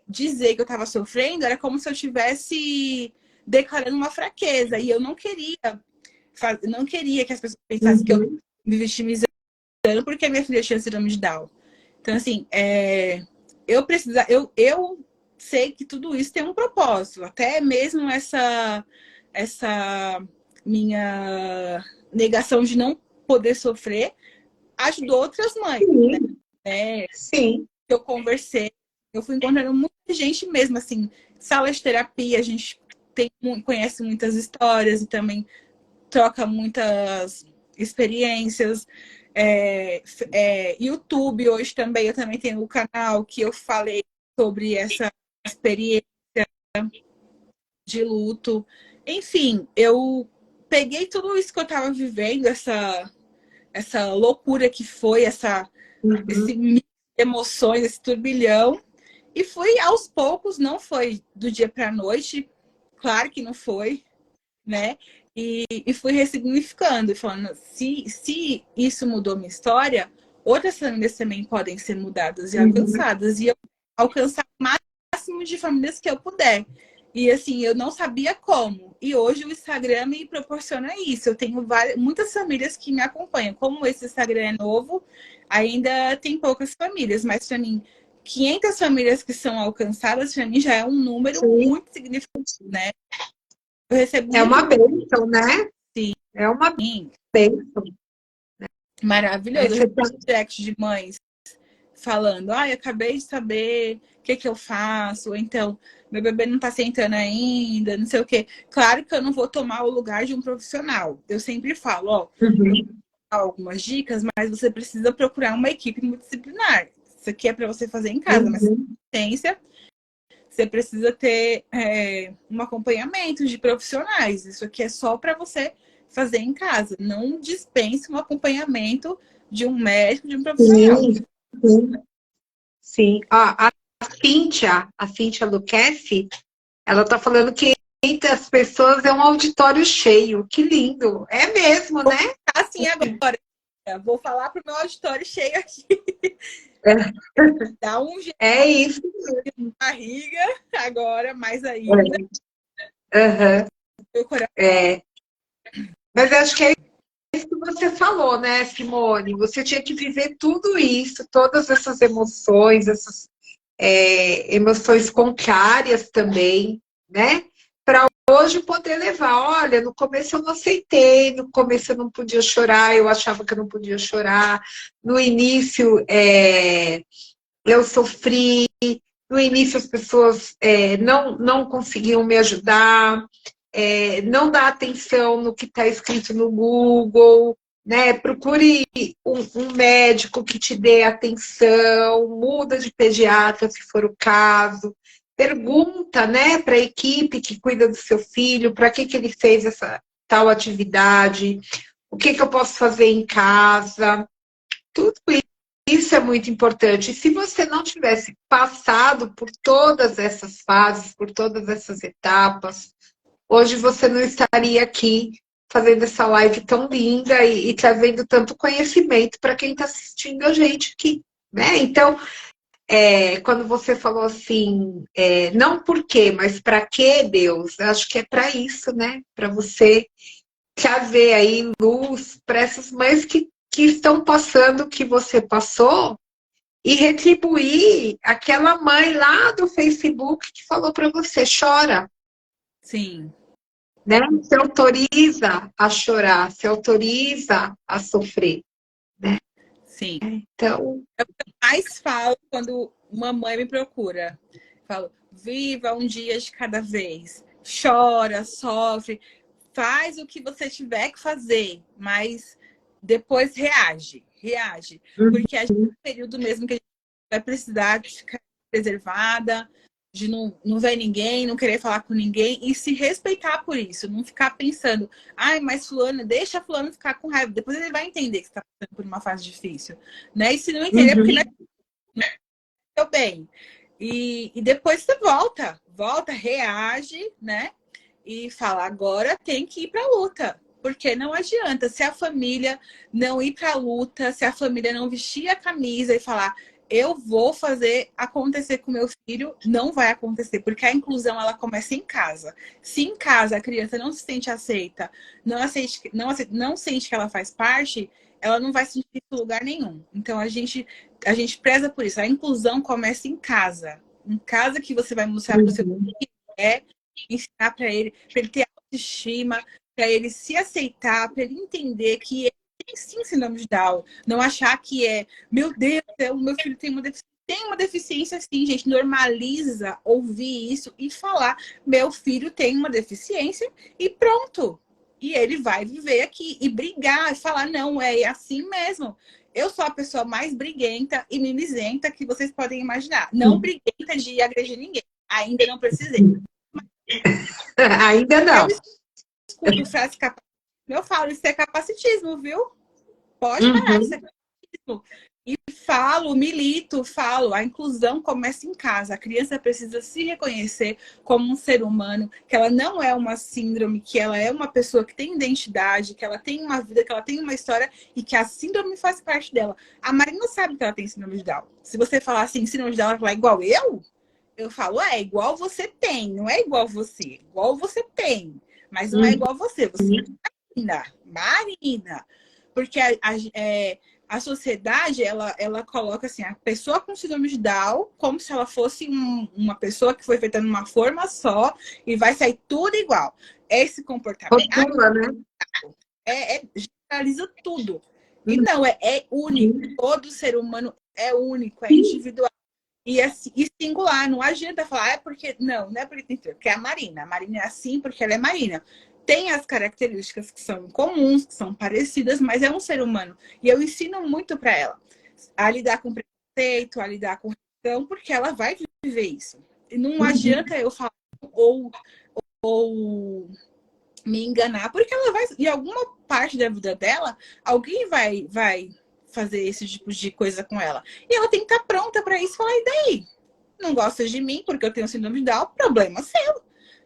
dizer que eu estava sofrendo era como se eu estivesse declarando uma fraqueza e eu não queria que as pessoas pensassem que eu me vitimizando porque minha filha tinha síndrome de Down. Então assim, eu sei que tudo isso tem um propósito, até mesmo essa minha negação de não poder sofrer ajudou outras mães, né? Sim. Eu conversei, eu fui encontrando muita gente mesmo, assim, sala de terapia, a gente conhece muitas histórias e também troca muitas experiências. YouTube hoje também, eu também tenho o canal que eu falei sobre essa experiência de luto. Enfim, eu peguei tudo isso que eu estava vivendo, essa loucura que foi, esse mix de emoções, esse turbilhão, e fui aos poucos, não foi do dia para a noite, claro que não foi, né? E fui ressignificando, falando, se isso mudou minha história, outras famílias também podem ser mudadas e alcançadas, e eu alcançar o máximo de famílias que eu puder. E assim, eu não sabia como. E hoje o Instagram me proporciona isso. Eu tenho muitas famílias que me acompanham. Como esse Instagram é novo, ainda tem poucas famílias. Mas para mim, 500 famílias que são alcançadas, para mim já é um número muito significativo, né? Eu recebo É uma bênção, né? Sim. É uma bênção. Maravilhoso. Eu recebo direct de mães falando, acabei de saber o que eu faço, ou então, meu bebê não tá sentando ainda, não sei o quê. Claro que eu não vou tomar o lugar de um profissional. Eu sempre falo, eu vou dar algumas dicas, mas você precisa procurar uma equipe multidisciplinar. Isso aqui é para você fazer em casa, mas ciência, você precisa ter um acompanhamento de profissionais. Isso aqui é só para você fazer em casa. Não dispense um acompanhamento de um médico, de um profissional. Sim. A Cíntia Luquezzi, ela tá falando que entre as pessoas é um auditório cheio. Que lindo. É mesmo, né? Assim agora. Vou falar pro meu auditório cheio aqui. Dá um jeito isso de barriga agora, mais ainda. Meu coração. Mas acho que é isso que você falou, né, Simone? Você tinha que viver tudo isso, todas essas emoções, essas emoções contrárias também, né? Para hoje poder levar. Olha, no começo eu não aceitei, no começo eu não podia chorar, eu achava que eu não podia chorar. No início eu sofri, no início as pessoas não conseguiam me ajudar. Não dá atenção no que está escrito no Google, né? Procure um médico que te dê atenção, muda de pediatra se for o caso, pergunta, né, para a equipe que cuida do seu filho, para que ele fez essa tal atividade, o que eu posso fazer em casa, tudo isso é muito importante. E se você não tivesse passado por todas essas fases, por todas essas etapas, hoje você não estaria aqui fazendo essa live tão linda e trazendo tanto conhecimento para quem está assistindo a gente aqui, né? Então, quando você falou assim, não por quê, mas para quê, Deus? Eu acho que é para isso, né? Para você trazer aí luz para essas mães que estão passando o que você passou e retribuir aquela mãe lá do Facebook que falou para você, chora. Sim. Né? Se autoriza a chorar, se autoriza a sofrer. Né? Sim. Então, é o que eu mais falo quando uma mãe me procura. Falo, viva um dia de cada vez. Chora, sofre, faz o que você tiver que fazer, mas depois reage. Porque a gente tem um período mesmo que a gente vai precisar de ficar preservada, de não ver ninguém, não querer falar com ninguém e se respeitar por isso, não ficar pensando, mas fulano, deixa fulano ficar com raiva, depois ele vai entender que você está passando por uma fase difícil, né? E se não entender, porque não é teu bem. E depois você volta, reage, né? e fala, agora tem que ir para a luta. Porque não adianta se a família não ir para a luta, se a família não vestir a camisa e falar, eu vou fazer acontecer com meu filho, não vai acontecer, porque a inclusão ela começa em casa. Se em casa a criança não se sente aceita, não sente que ela faz parte, ela não vai sentir isso em lugar nenhum. Então a gente preza por isso. A inclusão começa em casa. Em casa que você vai mostrar para o seu Uhum. filho, ensinar para ele ter autoestima, para ele se aceitar, para ele entender que ele tem sim síndrome de Down. Não achar que meu Deus, o meu filho tem uma deficiência. Tem uma deficiência sim, gente. Normaliza ouvir isso e falar: meu filho tem uma deficiência e pronto. E ele vai viver aqui e brigar e falar: não, é assim mesmo. Eu sou a pessoa mais briguenta e mimizenta que vocês podem imaginar. Não briguenta de agredir ninguém. Ainda não precisei. Ainda Eu não. escuto frase capacitismo. Eu falo, isso é capacitismo, viu? Pode parar, isso é Uhum. capacitismo. E falo, milito, falo, a inclusão começa em casa. A criança precisa se reconhecer como um ser humano, que ela não é uma síndrome, que ela é uma pessoa que tem identidade, que ela tem uma vida, que ela tem uma história e que a síndrome faz parte dela. A Marina sabe que ela tem síndrome de Down. Se você falar assim, síndrome de Down, ela vai falar igual eu falo, igual você tem, não é igual você. Igual você tem, mas não é Uhum. igual você. Você é Marina. Porque a sociedade, ela coloca assim, a pessoa com síndrome de Down como se ela fosse uma pessoa que foi feita numa forma só e vai sair tudo igual. Esse comportamento Rotula, né? generaliza tudo. E não, é único. Uhum. Todo ser humano é único, é individual. E singular, não adianta falar, porque. Não é porque tem que ter, porque é a Marina. A Marina é assim porque ela é Marina. Tem as características que são comuns, que são parecidas, mas é um ser humano. E eu ensino muito para ela a lidar com preconceito, a lidar com rejeição, porque ela vai viver isso. E não Uhum. adianta eu falar ou me enganar, porque ela vai, em alguma parte da vida dela, alguém vai fazer esse tipo de coisa com ela. E ela tem que estar pronta para isso. Falar, e daí? Não gosta de mim porque eu tenho síndrome de Down? Problema seu.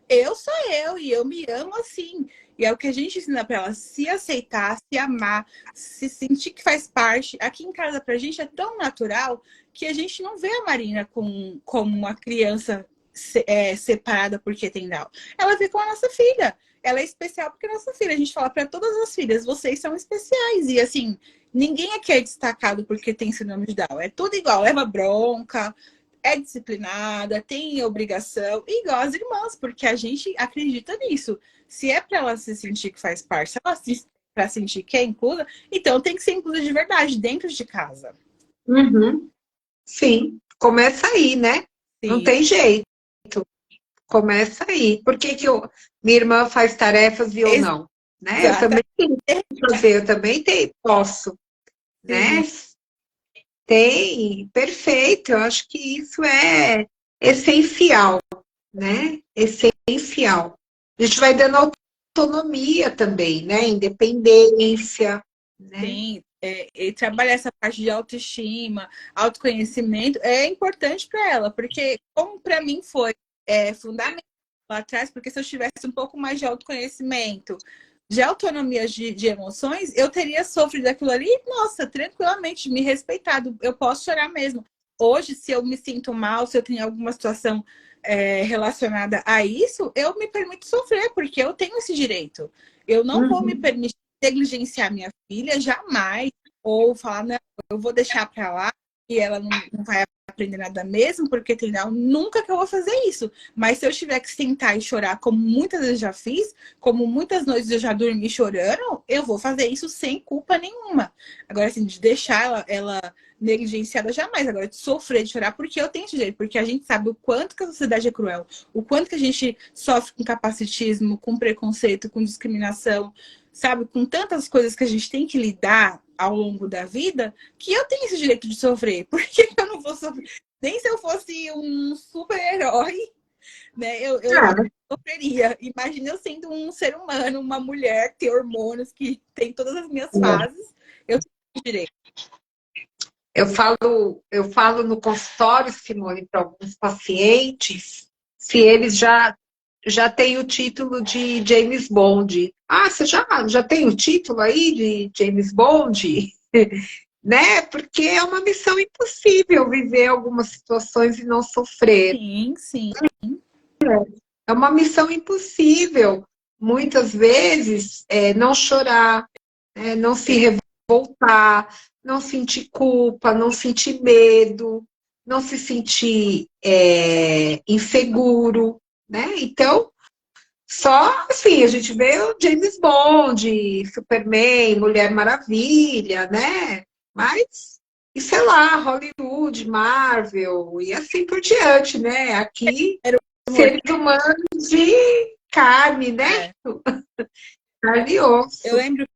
Eu sou eu e eu me amo assim. E é o que a gente ensina para ela: se aceitar, se amar, se sentir que faz parte. Aqui em casa, pra gente é tão natural que a gente não vê a Marina como uma criança separada porque tem Down. Ela vê como a nossa filha. Ela é especial porque é nossa filha. A gente fala para todas as filhas: vocês são especiais. E assim, ninguém aqui é destacado porque tem síndrome de Down. É tudo igual, leva bronca, é disciplinada, tem obrigação, igual as irmãs, porque a gente acredita nisso. Se é para ela se sentir que faz parte, se ela se para sentir que é inclusa, então tem que ser inclusa de verdade, dentro de casa. Uhum. Sim, começa aí, né? Não Sim, tem jeito. Começa aí. Por que minha irmã faz tarefas e eu não? Né? Eu também exatamente. tenho que fazer, eu também posso, né? Sim, Tem, perfeito. Eu acho que isso é essencial, né? Essencial. A gente vai dando autonomia também, né? Independência, né? sim. E trabalhar essa parte de autoestima, autoconhecimento é importante para ela, porque como para mim foi fundamental lá atrás, porque se eu tivesse um pouco mais de autoconhecimento, de autonomia de emoções, eu teria sofrido aquilo ali, nossa, tranquilamente, me respeitado. Eu posso chorar mesmo. Hoje, se eu me sinto mal, se eu tenho alguma situação relacionada a isso, eu me permito sofrer, porque eu tenho esse direito. Eu não vou me Uhum. permitir negligenciar minha filha, jamais, ou falar, não, eu vou deixar para lá e ela não vai aprender nada mesmo, porque tem nunca que eu vou fazer isso. Mas se eu tiver que sentar e chorar, como muitas vezes já fiz, como muitas noites eu já dormi chorando, eu vou fazer isso sem culpa nenhuma. Agora, assim, de deixar ela negligenciada jamais. Agora, de sofrer, de chorar, porque eu tenho esse jeito, porque a gente sabe o quanto que a sociedade é cruel, o quanto que a gente sofre com capacitismo, com preconceito, com discriminação, sabe? Com tantas coisas que a gente tem que lidar ao longo da vida, que eu tenho esse direito de sofrer. Por que eu não vou sofrer? Nem se eu fosse um super-herói, né? Eu Ah, sofreria. Imagina eu sendo um ser humano, uma mulher, ter hormônios, que tem todas as minhas fases. Eu tenho direito. eu falo no consultório, Simone, para alguns pacientes, se eles já já tem o título de James Bond. Ah, você já tem o título aí de James Bond? Né? Porque é uma missão impossível viver algumas situações e não sofrer. Sim, sim. É uma missão impossível, muitas vezes, não chorar, não se revoltar, não sentir culpa, não sentir medo, não se sentir inseguro, né? Então, só assim, a gente vê o James Bond, Superman, Mulher Maravilha, né? Mas, e sei lá, Hollywood, Marvel, e assim por diante, né? Aqui, Era o amor. seres humanos de carne, né? É. Carne e Eu osso. lembro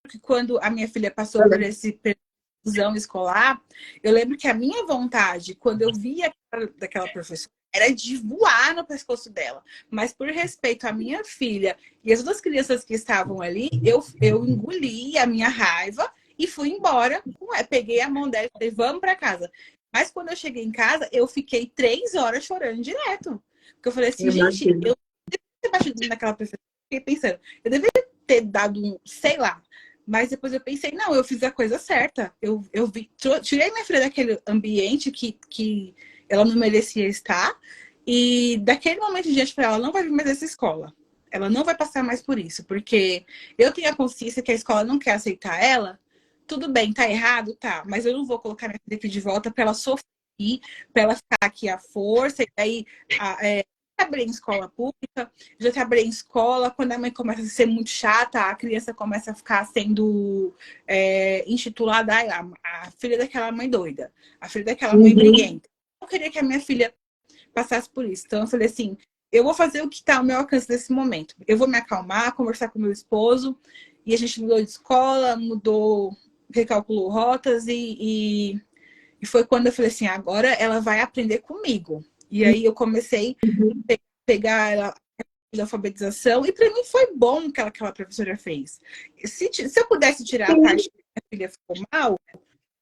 que quando a minha filha passou por esse período escolar, eu lembro que a minha vontade, quando eu via daquela professora, era de voar no pescoço dela. Mas por respeito à minha filha e as outras crianças que estavam ali, eu engoli a minha raiva e fui embora. Peguei a mão dela e falei, vamos para casa. Mas quando eu cheguei em casa, eu fiquei 3 horas chorando direto. Porque eu falei assim, gente, eu ter batido naquela professora, fiquei pensando, eu deveria ter dado um, sei lá. Mas depois eu pensei, não, eu fiz a coisa certa. Eu tirei minha filha daquele ambiente que ela não merecia estar. E daquele momento em diante, para ela não vai vir mais essa escola. Ela não vai passar mais por isso. Porque eu tenho a consciência que a escola não quer aceitar ela. Tudo bem, tá errado? Tá. Mas eu não vou colocar minha filha aqui de volta para ela sofrer, para ela ficar aqui à força. E aí, trabalhei em escola pública, já trabalhei em escola, quando a mãe começa a ser muito chata, a criança começa a ficar sendo intitulada a filha daquela mãe doida, a filha daquela mãe briguenta. Eu queria que a minha filha passasse por isso. Então eu falei assim, eu vou fazer o que está ao meu alcance nesse momento. Eu vou me acalmar, conversar com meu esposo, e a gente mudou de escola, recalculou rotas, e foi quando eu falei assim, agora ela vai aprender comigo. E aí eu comecei a pegar ela de alfabetização, e para mim foi bom o que aquela professora fez. Se eu pudesse tirar a parte que minha filha ficou mal,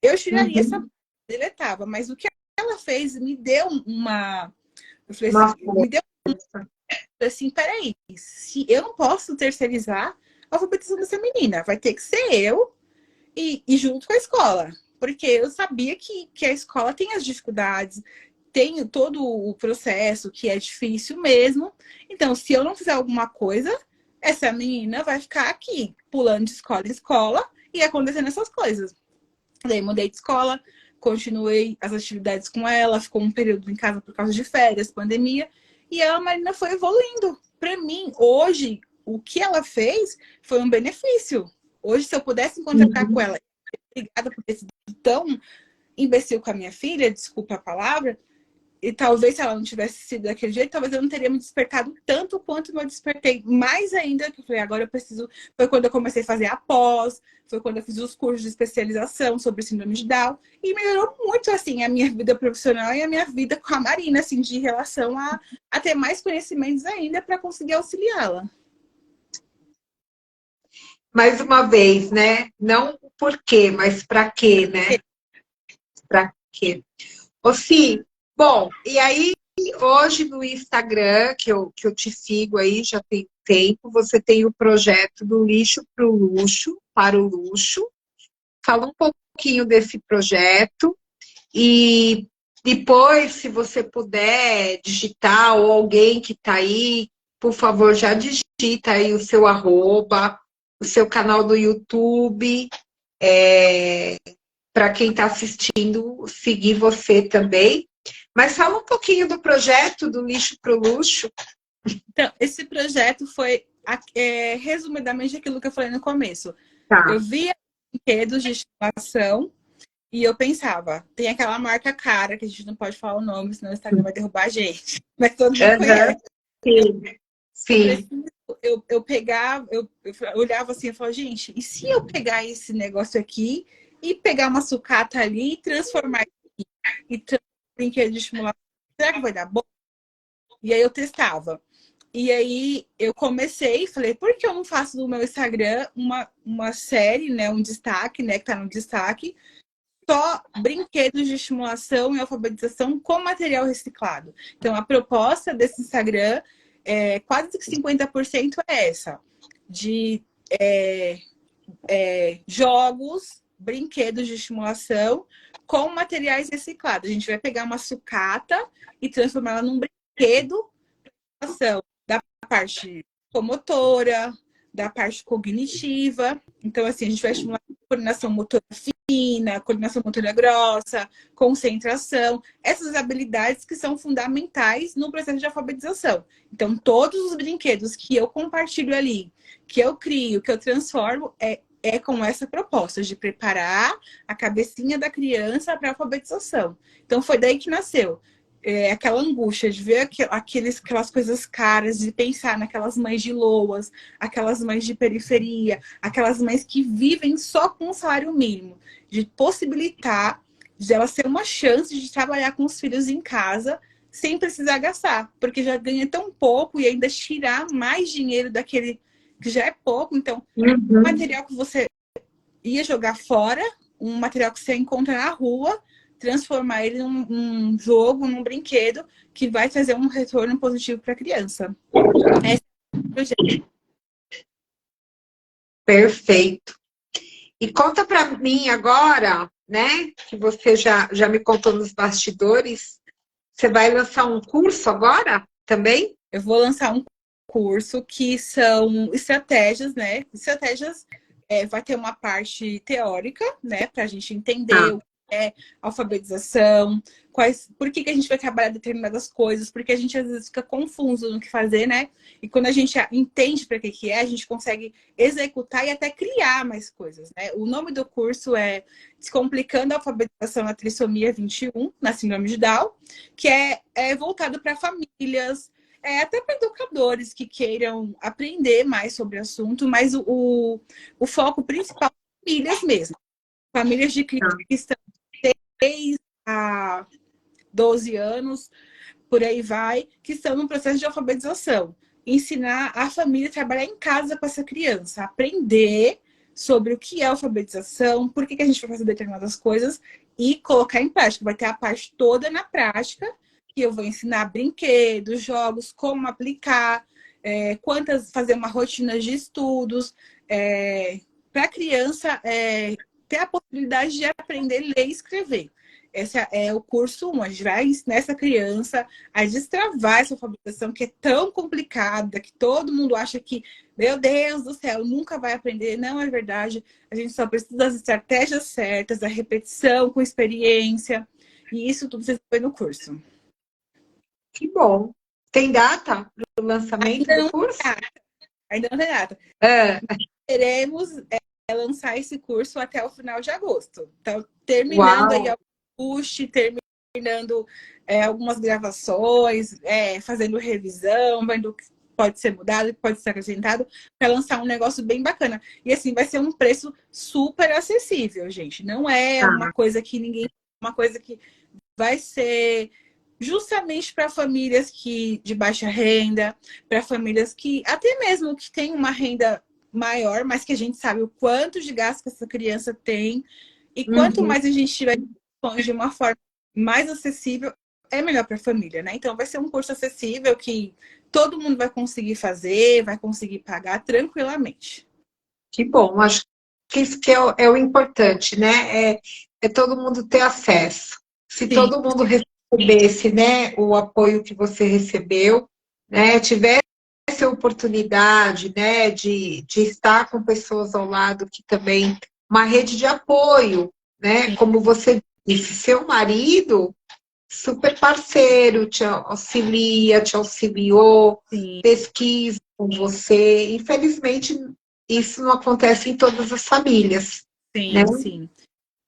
eu tiraria essa parte, deletava. Mas o que ela fez me deu uma... Eu falei assim, me deu assim, peraí, se eu não posso terceirizar a alfabetização dessa menina, vai ter que ser eu e junto com a escola. Porque eu sabia que a escola tem as dificuldades, tem todo o processo que é difícil mesmo. Então, se eu não fizer alguma coisa, essa menina vai ficar aqui, pulando de escola em escola e acontecendo essas coisas. Daí mudei de escola, continuei as atividades com ela, ficou um período em casa por causa de férias, pandemia, e a Marina foi evoluindo. Para mim, hoje, o que ela fez foi um benefício. Hoje, se eu pudesse encontrar com ela, obrigada por ter sido tão imbecil com a minha filha, desculpa a palavra, e talvez se ela não tivesse sido daquele jeito, talvez eu não teria me despertado tanto quanto eu despertei. Mais ainda, que eu falei, agora eu preciso... Foi quando eu comecei a fazer a pós, foi quando eu fiz os cursos de especialização sobre síndrome de Down, e melhorou muito, assim, a minha vida profissional e a minha vida com a Marina, assim, de relação a ter mais conhecimentos ainda para conseguir auxiliá-la. Mais uma vez, né? Não por quê, mas para quê, né? Para quê? Ô, Si, bom, e aí hoje no Instagram, que eu te sigo aí já tem tempo, você tem o projeto do lixo para o luxo, para o luxo. Fala um pouquinho desse projeto e depois, se você puder digitar ou alguém que está aí, por favor, já digita aí o seu arroba, o seu canal do YouTube, para quem está assistindo, seguir você também. Mas fala um pouquinho do projeto do lixo para o luxo. Então, esse projeto foi, resumidamente, aquilo que eu falei no começo. Tá. Eu via brinquedos de estimação e eu pensava, tem aquela marca cara, que a gente não pode falar o nome, senão o Instagram vai derrubar a gente. Mas todo mundo conhece. Sim, sim. Eu pegava, eu olhava assim e falava, gente, e se eu pegar esse negócio aqui e pegar uma sucata ali e transformar aqui, e transformar em brinquedo de estimulação, será que vai dar bom? E aí eu testava. E aí eu comecei e falei, por que eu não faço no meu Instagram uma série, né, um destaque, né, que tá no destaque, só brinquedos de estimulação e alfabetização com material reciclado. Então, a proposta desse Instagram quase que 50% é essa, de jogos, brinquedos de estimulação com materiais reciclados. A gente vai pegar uma sucata e transformar ela num brinquedo de estimulação da parte motora, da parte cognitiva. Então, assim, a gente vai estimular a coordenação motora fina, coordenação motora grossa, concentração, essas habilidades que são fundamentais no processo de alfabetização. Então, todos os brinquedos que eu compartilho ali, que eu crio, que eu transformo, é com essa proposta de preparar a cabecinha da criança para a alfabetização. Então, foi daí que nasceu. Aquela angústia de ver aquelas coisas caras, de pensar naquelas mães de loas, aquelas mães de periferia, aquelas mães que vivem só com o salário mínimo, de possibilitar de ela ter uma chance de trabalhar com os filhos em casa sem precisar gastar, porque já ganha tão pouco e ainda tirar mais dinheiro daquele que já é pouco. Então, um material que você ia jogar fora, um material que você encontra na rua, transformar ele num jogo, num brinquedo que vai trazer um retorno positivo para a criança. Esse é o projeto. Perfeito. E conta para mim agora, né, que você já me contou nos bastidores, você vai lançar um curso agora também? Eu vou lançar um curso que são estratégias, né? Estratégias, vai ter uma parte teórica, né, para a gente entender o que é alfabetização, por que a gente vai trabalhar determinadas coisas, porque a gente às vezes fica confuso no que fazer, né? E quando a gente entende para que é, a gente consegue executar e até criar mais coisas, né? O nome do curso é Descomplicando a Alfabetização na Trissomia 21, na Síndrome de Down, que é voltado para famílias, até para educadores que queiram aprender mais sobre o assunto, mas o foco principal é famílias mesmo. Famílias de crianças que estão de 6 a 12 anos, por aí vai, que estão no processo de alfabetização. Ensinar a família a trabalhar em casa com essa criança, aprender sobre o que é alfabetização, por que a gente vai fazer determinadas coisas e colocar em prática. Vai ter a parte toda na prática, que eu vou ensinar brinquedos, jogos, como aplicar, fazer uma rotina de estudos, para a criança ter a possibilidade de aprender a ler e escrever. Esse é o curso 1. A gente vai ensinar essa criança a destravar essa alfabetização que é tão complicada, que todo mundo acha que, meu Deus do céu, nunca vai aprender. Não é verdade. A gente só precisa das estratégias certas, da repetição com experiência. E isso tudo vocês vão ver no curso. Que bom. Tem data para o lançamento do curso? Ainda não tem data. Queremos lançar esse curso até o final de agosto. Então, terminando aí o push, terminando algumas gravações, fazendo revisão, vendo o que pode ser mudado, o que pode ser acrescentado, para lançar um negócio bem bacana. E assim, vai ser um preço super acessível, gente. Não é uma coisa que uma coisa que vai ser justamente para famílias de baixa renda, para famílias que até mesmo que têm uma renda maior, mas que a gente sabe o quanto de gasto que essa criança tem. E quanto mais a gente tiver de uma forma mais acessível, é melhor para a família, né? Então vai ser um curso acessível que todo mundo vai conseguir fazer, vai conseguir pagar tranquilamente. Que bom, acho que isso que é o importante, né? É todo mundo ter acesso. Se todo mundo recebesse, né, o apoio que você recebeu, né, tivesse a oportunidade, né, de estar com pessoas ao lado que também, uma rede de apoio, né, como você disse, seu marido, super parceiro, te auxilia, te auxiliou, pesquisa com você. Infelizmente, isso não acontece em todas as famílias. Sim.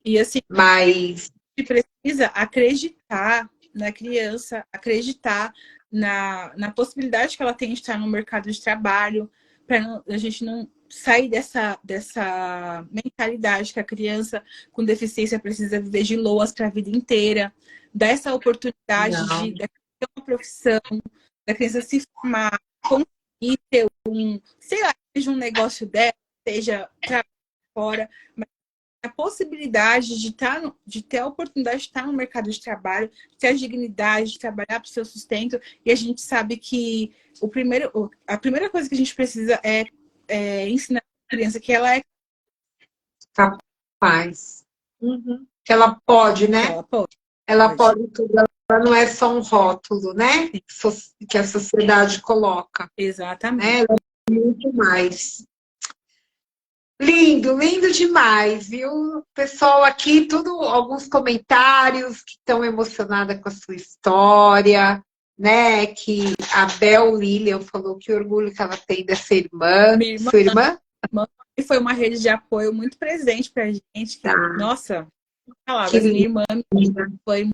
E assim, mas a gente precisa acreditar na criança, acreditar na possibilidade que ela tem de estar no mercado de trabalho, para a gente não sair dessa mentalidade que a criança com deficiência precisa viver de loas para a vida inteira, dessa oportunidade de ter uma profissão, da criança se formar, conseguir ter sei lá, seja um negócio dela, seja trabalhar fora, mas a possibilidade de ter a oportunidade de estar no mercado de trabalho, de ter a dignidade de trabalhar para o seu sustento. E a gente sabe que a primeira coisa que a gente precisa é ensinar a criança que ela é capaz. Que ela pode, né? ela pode. Ela pode tudo. Ela não é só um rótulo, né? Que a sociedade coloca. Exatamente. Né? Ela é muito mais. Lindo, lindo demais, viu? Pessoal aqui, alguns comentários que estão emocionadas com a sua história, né? Que a Bel Lilian falou que orgulho que ela tem dessa irmã. Minha irmã, sua irmã? E foi uma rede de apoio muito presente pra gente. Tá. Nossa, Que minha irmã linda. foi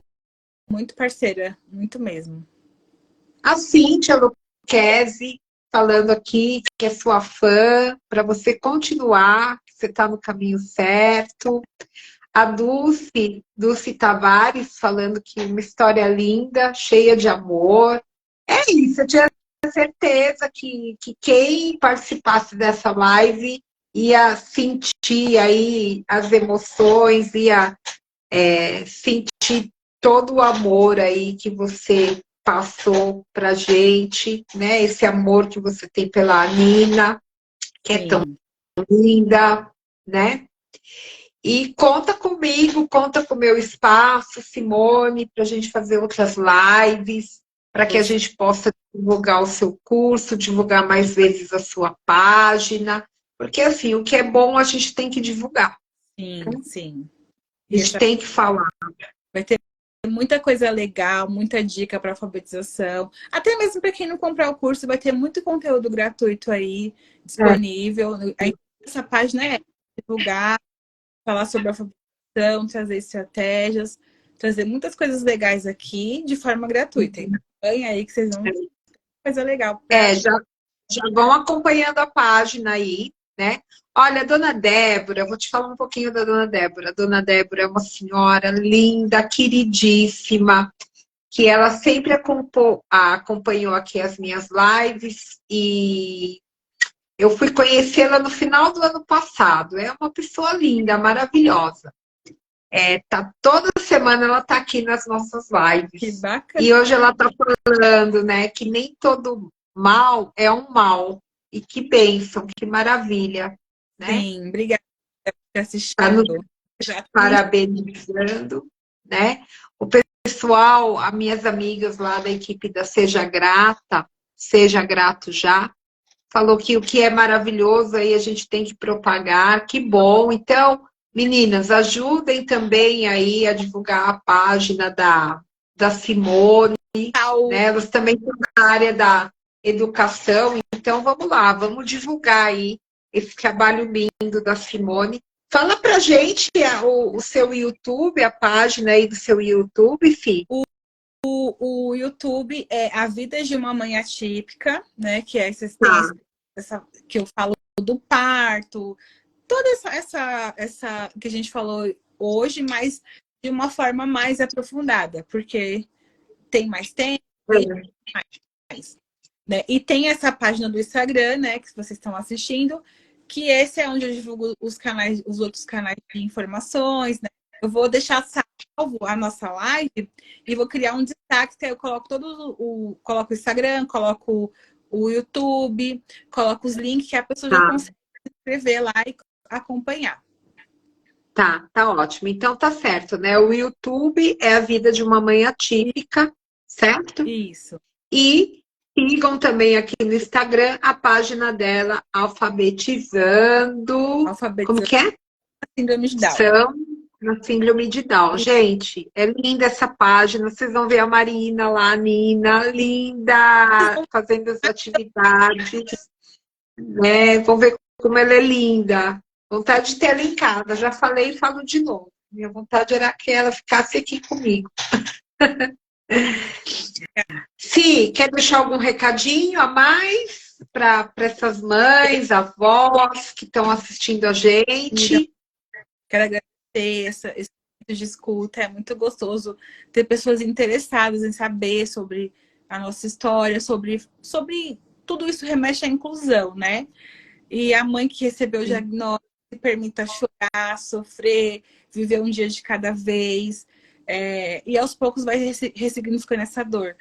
muito parceira, muito mesmo. A Cíntia Luquezzi falando aqui que é sua fã, para você continuar, que você está no caminho certo. A Dulce Tavares, falando que uma história linda, cheia de amor. É isso, eu tinha certeza que quem participasse dessa live ia sentir aí as emoções, ia sentir todo o amor aí que você passou pra gente, né? Esse amor que você tem pela Nina, que é tão linda, né? E conta comigo, conta com o meu espaço, Simone, para a gente fazer outras lives, para que a gente possa divulgar o seu curso, divulgar mais vezes a sua página, porque assim, o que é bom a gente tem que divulgar. Sim, sim. A gente tem que falar. Vai ter muita coisa legal, muita dica para alfabetização. Até mesmo para quem não comprar o curso, vai ter muito conteúdo gratuito aí disponível. Essa página é divulgar, falar sobre alfabetização, trazer estratégias, trazer muitas coisas legais aqui de forma gratuita. Então, ganha aí que vocês vão ter coisa legal. Já vão acompanhando a página aí, né? Olha, a Dona Débora, vou te falar um pouquinho da Dona Débora. A Dona Débora é uma senhora linda, queridíssima, que ela sempre acompanhou aqui as minhas lives e eu fui conhecê-la no final do ano passado. É uma pessoa linda, maravilhosa. Toda semana ela está aqui nas nossas lives. Que bacana. E hoje ela está falando, né, que nem todo mal é um mal. E que bênção, que maravilha. Né? Sim, obrigada por assistir. Parabenizando, né? O pessoal, as minhas amigas lá da equipe da Seja Grata, Seja Grato Já, falou que o que é maravilhoso aí a gente tem que propagar, que bom. Então, meninas, ajudem também aí a divulgar a página da Simone, né? Elas também estão na área da educação, então vamos lá, vamos divulgar aí esse trabalho lindo da Simone. Fala pra gente o seu YouTube, a página aí do seu YouTube, Fih. O YouTube é A Vida de uma Mãe Atípica, né? Que é essa que eu falo do parto, toda essa que a gente falou hoje, mas de uma forma mais aprofundada, porque tem mais tempo, mais, né? E tem essa página do Instagram, né? Que vocês estão assistindo, que esse é onde eu divulgo os outros canais de informações, né? Eu vou deixar salvo a nossa live e vou criar um destaque que eu coloco coloco o Instagram, coloco o YouTube, coloco os links que a pessoa já consegue se inscrever lá e acompanhar. Tá ótimo. Então tá certo, né? O YouTube é A Vida de uma Mãe Atípica, certo? Isso. E sigam também aqui no Instagram a página dela, Alfabetizando. Como que é? Síndrome de Down. Na Síndrome de Down. Gente, é linda essa página. Vocês vão ver a Marina lá, a Nina, linda, fazendo as atividades. Né? Vão ver como ela é linda. Vontade de ter ela em casa. Já falei e falo de novo. Minha vontade era que ela ficasse aqui comigo. Sim, quer deixar algum recadinho a mais para essas mães, avós que estão assistindo a gente? Quero agradecer esse tipo de escuta. É muito gostoso ter pessoas interessadas em saber sobre a nossa história, sobre tudo isso remete à inclusão, né? E a mãe que recebeu o diagnóstico, permita chorar, sofrer, viver um dia de cada vez. E aos poucos vai ressignificando essa dor,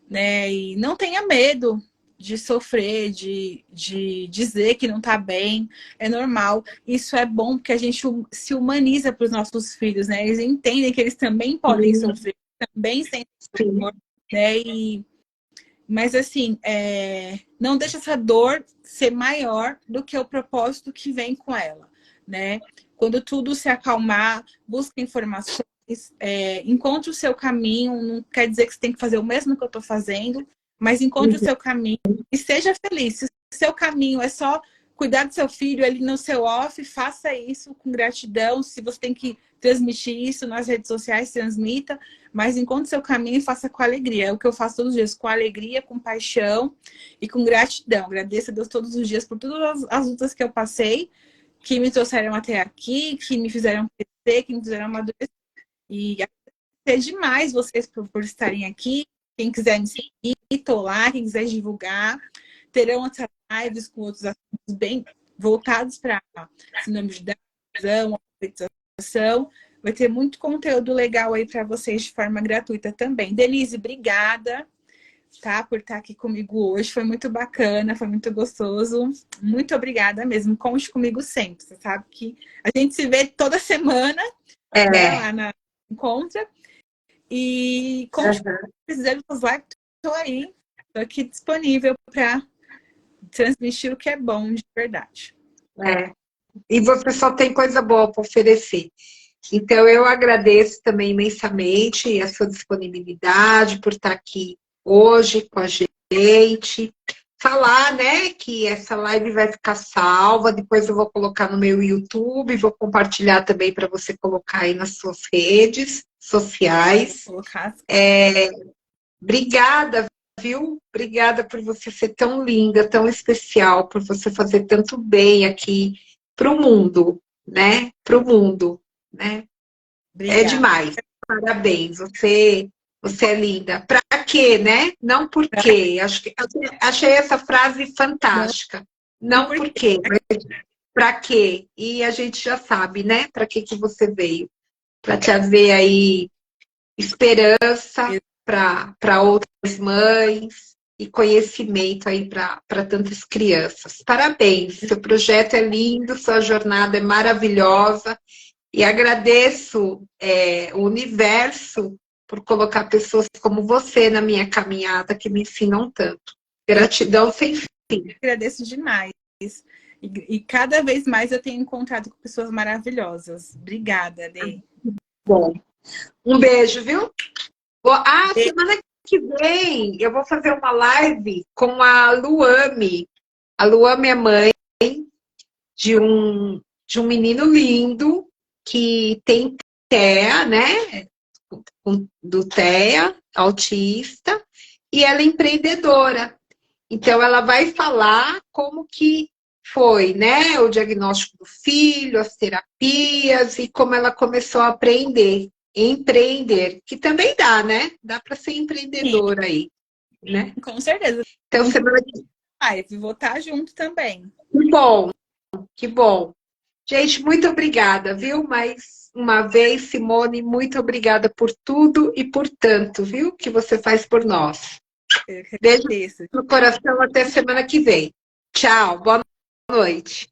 né? E não tenha medo de sofrer, de dizer que não tá bem, é normal. Isso é bom porque a gente se humaniza para os nossos filhos, né? Eles entendem que eles também podem sofrer, também sentem dor, né? Mas assim, não deixa essa dor ser maior do que o propósito que vem com ela, né? Quando tudo se acalmar, busca informações, encontre o seu caminho. Não quer dizer que você tem que fazer o mesmo que eu estou fazendo, mas encontre o seu caminho e seja feliz. Se o seu caminho é só cuidar do seu filho ali no seu off, faça isso com gratidão. Se você tem que transmitir isso nas redes sociais, transmita, mas encontre o seu caminho e faça com alegria. É o que eu faço todos os dias, com alegria, com paixão e com gratidão. Agradeço a Deus todos os dias por todas as lutas que eu passei, que me trouxeram até aqui, que me fizeram crescer, que me fizeram amadurecer. E agradecer demais vocês por estarem aqui. Quem quiser me seguir, estou lá. Quem quiser divulgar, terão outras lives com outros assuntos bem voltados para síndrome de Down, alfabetização. Vai ter muito conteúdo legal aí para vocês de forma gratuita também. Denise, obrigada, tá, por estar aqui comigo hoje. Foi muito bacana, foi muito gostoso. Muito obrigada mesmo. Conte comigo sempre. Você sabe que a gente se vê toda semana, né, lá na Encontra. E como precisamos das lives, estou aí. Estou aqui disponível para transmitir o que é bom de verdade. E você só tem coisa boa para oferecer. Então, eu agradeço também imensamente a sua disponibilidade por estar aqui hoje com a gente. Falar, né, que essa live vai ficar salva, depois eu vou colocar no meu YouTube, vou compartilhar também para você colocar aí nas suas redes sociais. Obrigada, viu? Obrigada por você ser tão linda, tão especial, por você fazer tanto bem aqui para o mundo, né? Para o mundo, né? Obrigada. É demais. Parabéns, você é linda. Pra quê, né? Não por quê. Achei essa frase fantástica. Não por quê, mas pra quê? E a gente já sabe, né? Pra que você veio? Pra trazer aí esperança para outras mães e conhecimento aí para tantas crianças. Parabéns, seu projeto é lindo, sua jornada é maravilhosa e agradeço o universo por colocar pessoas como você na minha caminhada que me ensinam tanto. Gratidão sem fim. Agradeço demais. E cada vez mais eu tenho encontrado com pessoas maravilhosas. Obrigada, Lê. Bom, um beijo, viu? Semana que vem eu vou fazer uma live com a Luame. A Luame é mãe de um menino lindo que tem TEA, né? Do TEA, autista, e ela é empreendedora. Então, ela vai falar como que foi, né? O diagnóstico do filho, as terapias e como ela começou a empreender, que também dá, né? Dá para ser empreendedora aí, né? Com certeza. Então, semana que vem, vou estar junto também. Que bom, que bom. Gente, muito obrigada, viu? Mais uma vez, Simone, muito obrigada por tudo e por tanto, viu? Que você faz por nós. Beijo no coração, até semana que vem. Tchau, boa noite.